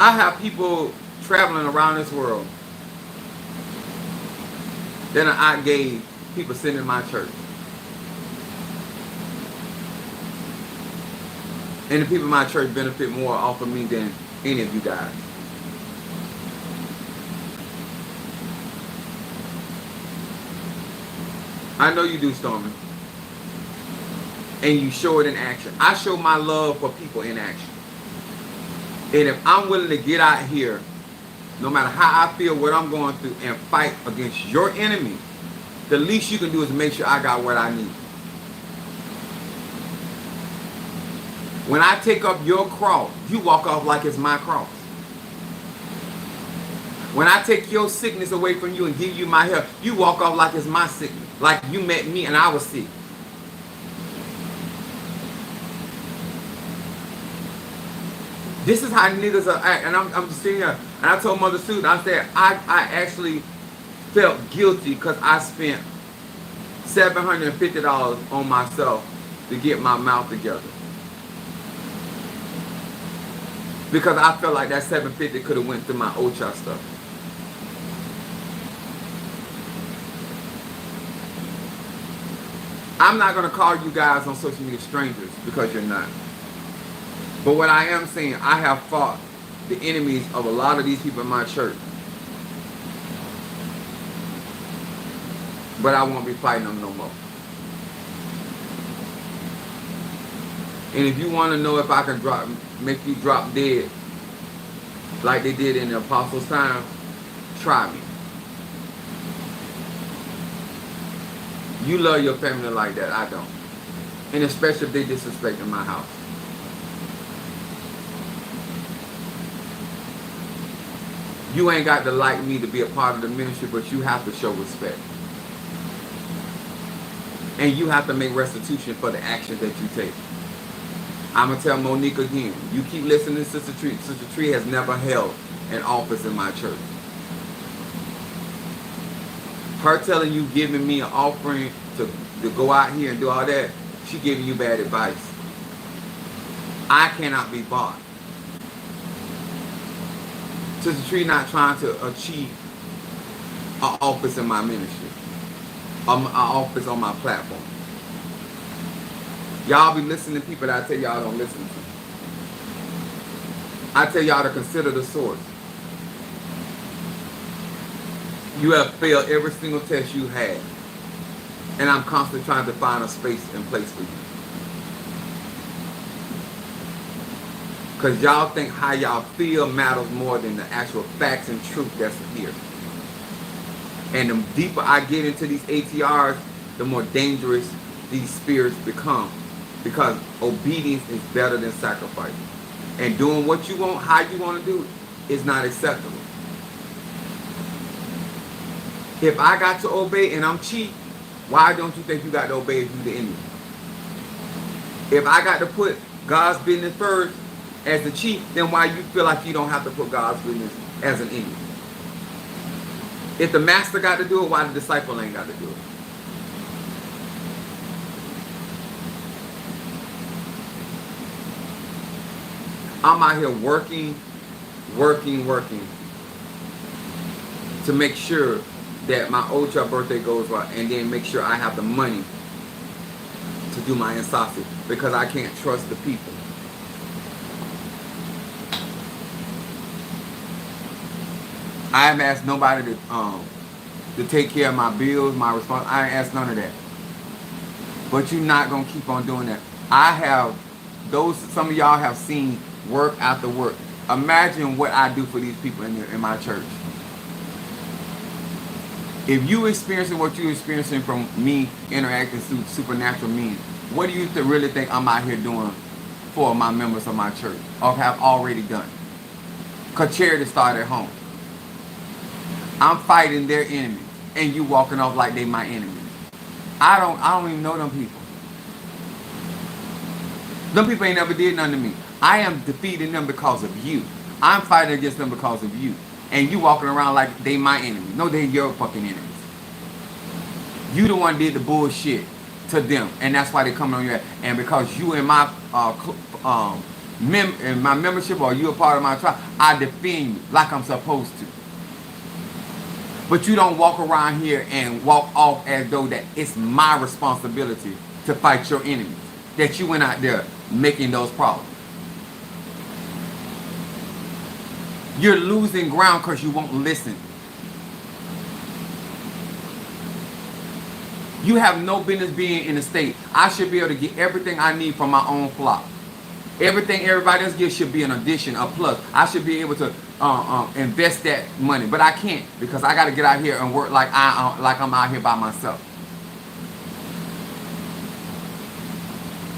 I have people traveling around this world that I gave people sitting in my church. And the people in my church benefit more off of me than any of you guys. I know you do, Stormy. And you show it in action. I show my love for people in action. And if I'm willing to get out here, no matter how I feel, what I'm going through, and fight against your enemy, the least you can do is make sure I got what I need. When I take up your cross, you walk off like it's my cross. When I take your sickness away from you and give you my health, you walk off like it's my sickness. Like you met me and I was sick. This is how niggas are act. And I'm just sitting here. And I told Mother Susan, I said, I actually felt guilty because I spent $750 on myself to get my mouth together. Because I felt like that $750 could have went through my OCHA stuff. I'm not going to call you guys on social media strangers because you're not. But what I am saying, I have fought the enemies of a lot of these people in my church. But I won't be fighting them no more. And if you want to know if I can make you drop dead like they did in the Apostles' time, try me. You love your family like that, I don't. And especially if they disrespecting my house. You ain't got to like me to be a part of the ministry, but you have to show respect. And you have to make restitution for the actions that you take. I'm going to tell Monique again, you keep listening to Sister Tree. Sister Tree has never held an office in my church. Her telling you, giving me an offering to go out here and do all that, she giving you bad advice. I cannot be bought. Sister Tree not trying to achieve an office in my ministry, an office on my platform. Y'all be listening to people that I tell y'all don't listen to. I tell y'all to consider the source. You have failed every single test you had. And I'm constantly trying to find a space and place for you. Because y'all think how y'all feel matters more than the actual facts and truth that's here. And the deeper I get into these ATRs, the more dangerous these spirits become. Because obedience is better than sacrifice. And doing what you want, how you want to do it, is not acceptable. If I got to obey and I'm cheap, why don't you think you got to obey if you're the enemy? If I got to put God's business first as the chief, then why you feel like you don't have to put God's business as an enemy? If the master got to do it, why the disciple ain't got to do it? I'm out here working to make sure that my OCHA birthday goes right, and then make sure I have the money to do my insasi, because I can't trust the people. I haven't asked nobody to take care of my bills, my response. I ain't asked none of that. But you're not gonna keep on doing that. I have some of y'all have seen work after work. Imagine what I do for these people in my church. If you experiencing what you're experiencing from me interacting through supernatural means, what do you really think I'm out here doing for my members of my church, or have already done? Because charity started at home. I'm fighting their enemies, and you walking off like they my enemies. I don't even know them people. Them people ain't never did nothing to me. I am defeating them because of you. I'm fighting against them because of you. And you walking around like they my enemies. No, they your fucking enemies. You the one did the bullshit to them, and that's why they coming on your ass. And because you in my in my membership, or you a part of my tribe, I defend you like I'm supposed to. But you don't walk around here and walk off as though that it's my responsibility to fight your enemies. That you went out there making those problems. You're losing ground because you won't listen. You have no business being in the state. I should be able to get everything I need from my own flock. Everything everybody else gets should be an addition, a plus. I should be able to invest that money, but I can't because I got to get out here and work like I'm out here by myself.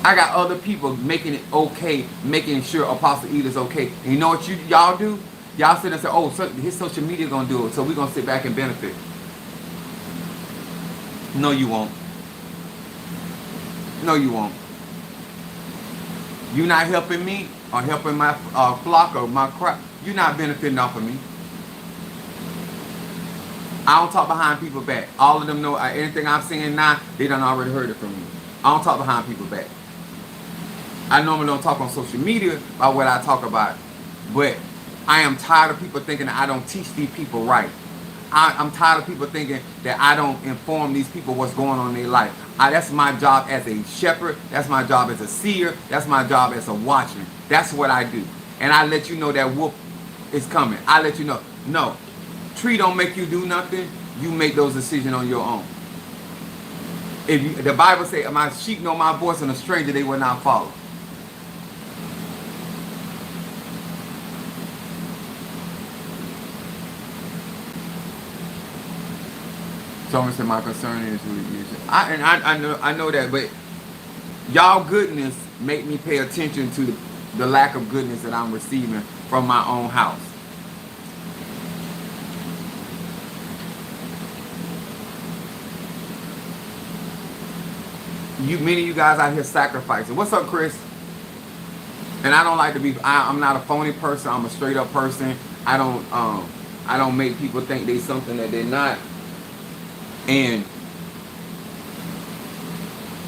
I got other people making it okay, making sure Apostle Ed is okay. And you know what y'all do? Y'all sit and say, oh, so his social media gonna do it, so we're gonna sit back and benefit. No, you won't. No, you won't. You're not helping me or helping my flock or my crop. You're not benefiting off of me. I don't talk behind people's back. All of them know anything I'm saying now, they done already heard it from me. I don't talk behind people's back. I normally don't talk on social media about what I talk about, but I am tired of people thinking that I don't teach these people right. I'm tired of people thinking that I don't inform these people what's going on in their life. That's my job as a shepherd. That's my job as a seer. That's my job as a watchman. That's what I do. And I let you know that wolf is coming. I let you know. No, tree don't make you do nothing. You make those decisions on your own. The Bible says, my sheep know my voice and a stranger they will not follow. Someone said my concern is I know that, but y'all goodness make me pay attention to the lack of goodness that I'm receiving from my own house. Many of you guys out here sacrificing. What's up, Chris? And I don't like to be. I'm not a phony person. I'm a straight up person. I don't make people think they something that they're not. And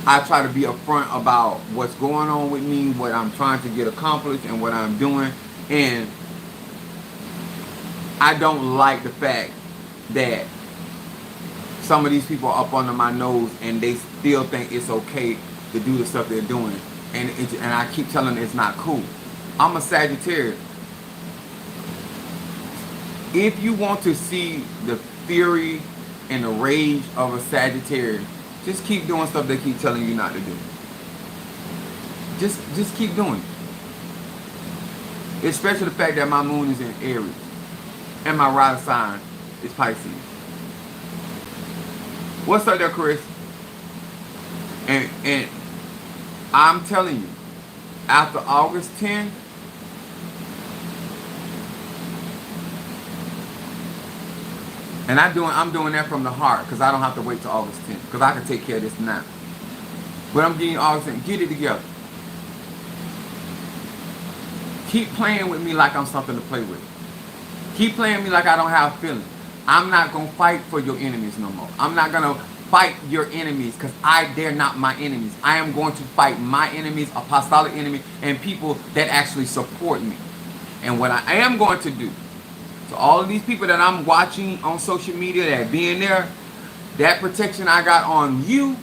I try to be upfront about what's going on with me, what I'm trying to get accomplished, and what I'm doing. And I don't like the fact that some of these people are up under my nose and they still think it's okay to do the stuff they're doing. And I keep telling them it's not cool. I'm a Sagittarius. If you want to see the fury and the rage of a Sagittarius, just keep doing stuff they keep telling you not to do. Just keep doing it. Especially the fact that my moon is in Aries and my rising sign is Pisces. What's up there, Chris? And I'm telling you, after August 10th, and I'm doing that from the heart because I don't have to wait till August 10th because I can take care of this now. But I'm getting August 10th. Get it together. Keep playing with me like I'm something to play with. Keep playing with me like I don't have feelings. I'm not going to fight for your enemies no more. I'm not going to fight your enemies because they're not my enemies. I am going to fight my enemies, apostolic enemies, and people that actually support me. And what I am going to do, so all of these people that I'm watching on social media that being there, that protection I got on you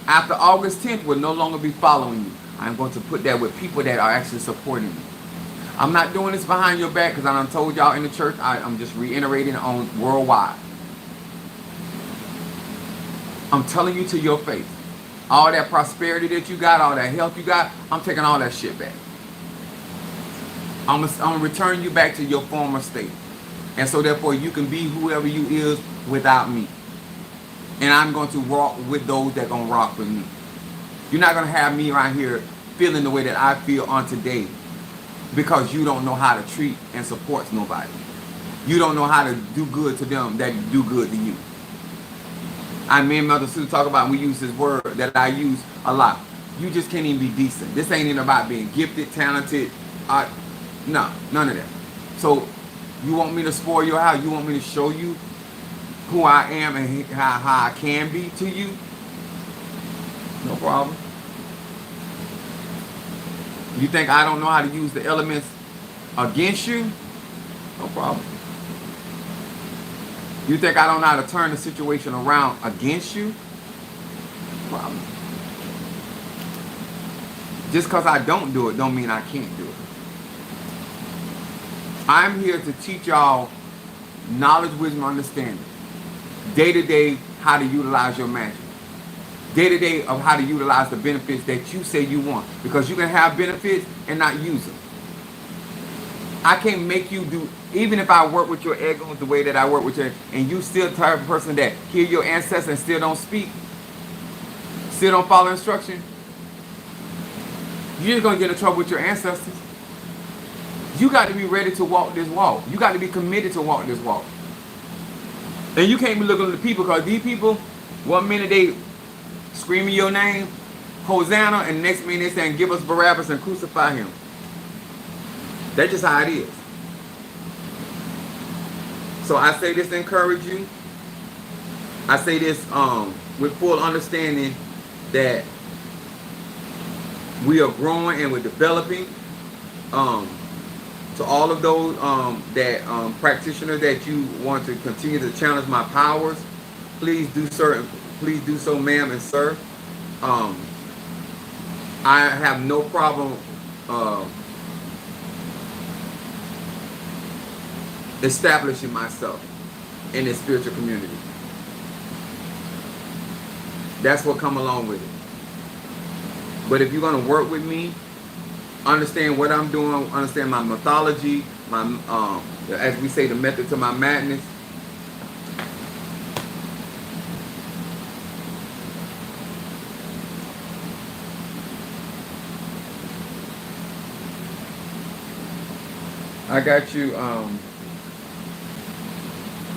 after August 10th will no longer be following you. I'm going to put that with people that are actually supporting me. I'm not doing this behind your back because I done told y'all in the church. I'm just reiterating on worldwide. I'm telling you to your face. All that prosperity that you got, all that health you got, I'm taking all that shit back. I'm gonna return you back to your former state. And so therefore you can be whoever you is without me. And I'm going to walk with those that gonna rock with me. You're not gonna have me right here feeling the way that I feel on today because you don't know how to treat and support nobody. You don't know how to do good to them that do good to you. Me and Mother Sue talk about, we use this word that I use a lot. You just can't even be decent. This ain't even about being gifted, talented. No, none of that. So you want me to spoil your house? You want me to show you who I am and how I can be to you? No problem. You think I don't know how to use the elements against you? No problem. You think I don't know how to turn the situation around against you? No problem. Just because I don't do it don't mean I can't do it. I'm here to teach y'all knowledge, wisdom, understanding. Day to day, how to utilize your magic. Day to day of how to utilize the benefits that you say you want. Because you can have benefits and not use them. I can't make you do, even if I work with your ego the way that I work with your, and you still the type of person that hear your ancestors and still don't speak, still don't follow instruction, you're going to get in trouble with your ancestors. You got to be ready to walk this walk. You got to be committed to walk this walk. And you can't be looking at the people, because these people, one minute they screaming your name, Hosanna, and the next minute they saying, give us Barabbas and crucify him. That's just how it is. So I say this to encourage you. I say this with full understanding that we are growing and we're developing. To all of those practitioners that you want to continue to challenge my powers, please do so, ma'am and sir. I have no problem establishing myself in this spiritual community. That's what come along with it. But if you're going to work with me, understand what I'm doing, understand my mythology, my as we say, the method to my madness. I got you,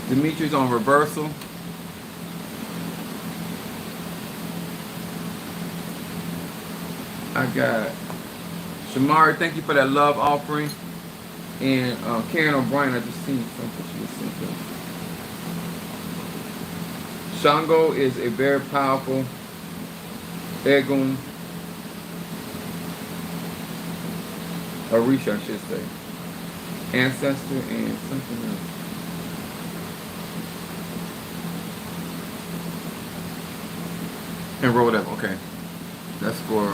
Demetrius on reversal. I got Shamari, thank you for that love offering. And Karen O'Brien, I just seen something she was sent. Shango is a very powerful Egun Orisha, I should say. Ancestor and something else. And rolled up, okay. That's for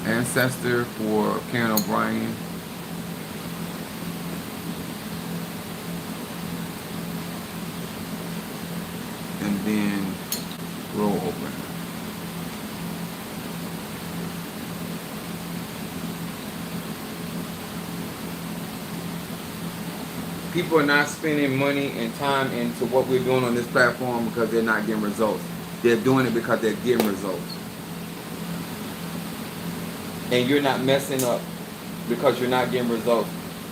Ancestor, for Karen O'Brien. And then roll open. People are not spending money and time into what we're doing on this platform because they're not getting results. They're doing it because they're getting results. And you're not messing up because you're not getting results.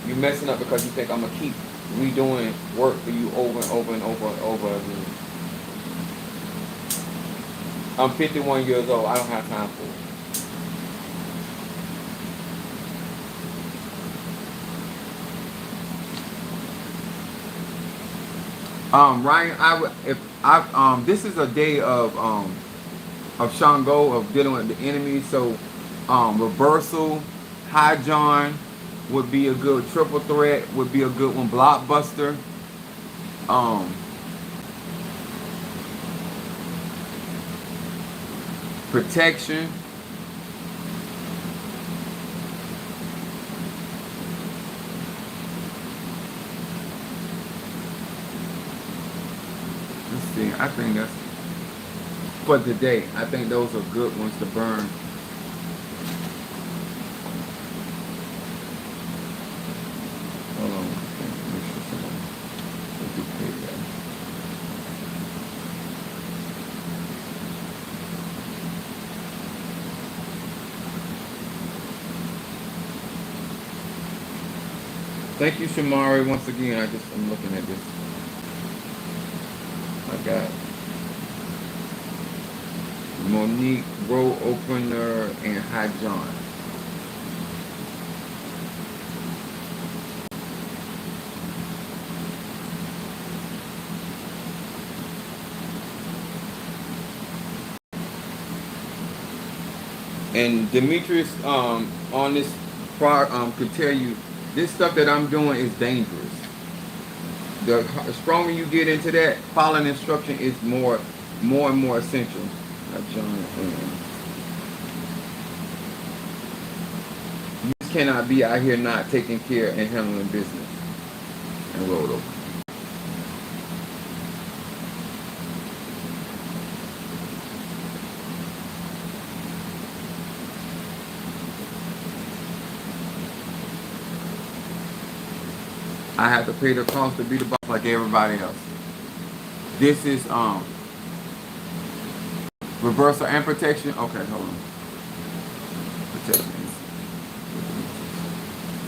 You're messing up because you think I'm going to keep redoing work for you over and over and over and over again. I'm 51 years old. I don't have time for it. Ryan, this is a day of Shango, of dealing with the enemy. So, reversal, High John would be a good triple threat. Would be a good one. Blockbuster. Protection. I think that's for today. I think those are good ones to burn. Hold on. Make sure somebody duplicate that. Thank you, Shamari. Once again, I'm looking at this. I got Monique, Row Opener, and High John. And Demetrius on this could tell you this stuff that I'm doing is dangerous. The stronger you get into that, following instruction is more and more essential. Use cannot be out here not taking care and handling business. And roll over. I have to pay the cost to be the boss like everybody else. This is reversal and protection. Okay, hold on. Protection.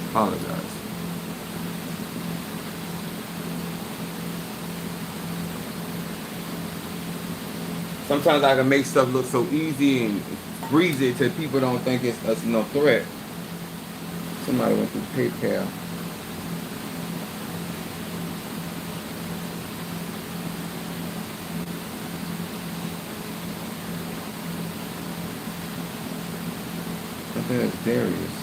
Apologize. Sometimes I can make stuff look so easy and breezy till people don't think it's no threat. Somebody went through PayPal. I think it's Darius.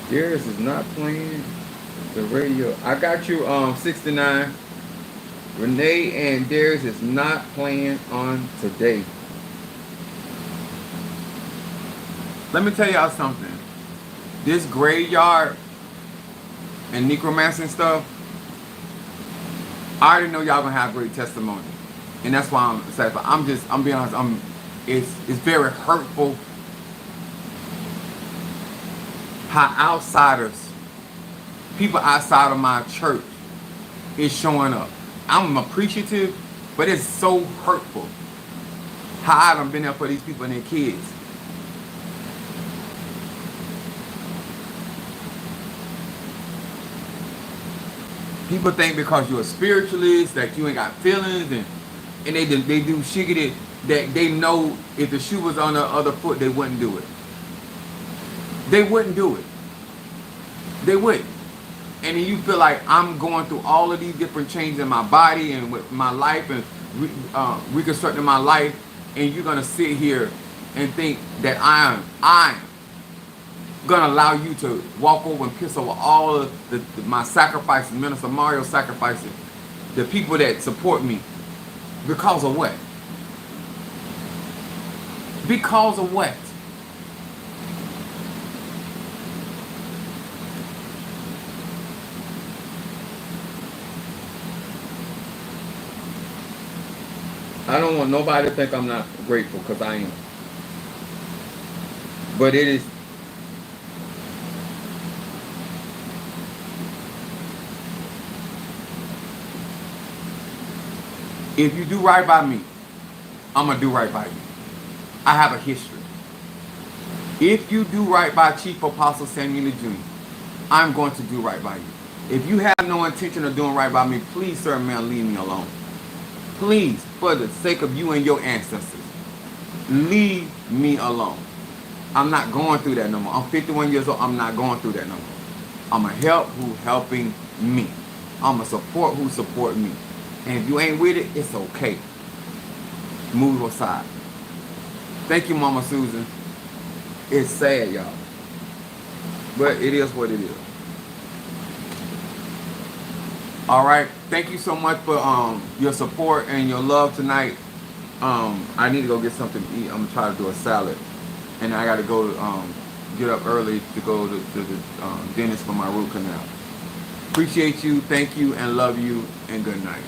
Darius is not playing the radio. I got you 69. Renee and Darius is not playing on today. Let me tell y'all something. This graveyard and necromancy stuff, I already know y'all gonna have great testimony. And that's why I'm excited. I'm being honest, it's very hurtful how outsiders, people outside of my church is showing up. I'm appreciative, but it's so hurtful how I done been there for these people and their kids. People think because you're a spiritualist that you ain't got feelings, and they do shiggity that they know if the shoe was on the other foot, they wouldn't do it. They wouldn't do it. They wouldn't. And then you feel like I'm going through all of these different changes in my body and with my life and reconstructing my life, and you're gonna sit here and think that I'm gonna allow you to walk over and piss over all of my sacrifices, Minister Mario sacrifices, the people that support me, because of what? Because of what? I don't want nobody to think I'm not grateful, because I am. But it is. If you do right by me, I'm going to do right by you. I have a history. If you do right by Chief Apostle Samuel Jr., I'm going to do right by you. If you have no intention of doing right by me, please, sir, man, leave me alone. Please, for the sake of you and your ancestors, leave me alone. I'm not going through that no more. I'm 51 years old. I'm not going through that no more. I'm a help who helping me. I'm a support who support me. And if you ain't with it, it's okay. Move aside. Thank you, Mama Susan. It's sad, y'all. But it is what it is. All right. Thank you so much for your support and your love tonight. I need to go get something to eat. I'm going to try to do a salad. And I got to go get up early to go to the dentist for my root canal. Appreciate you. Thank you and love you. And good night.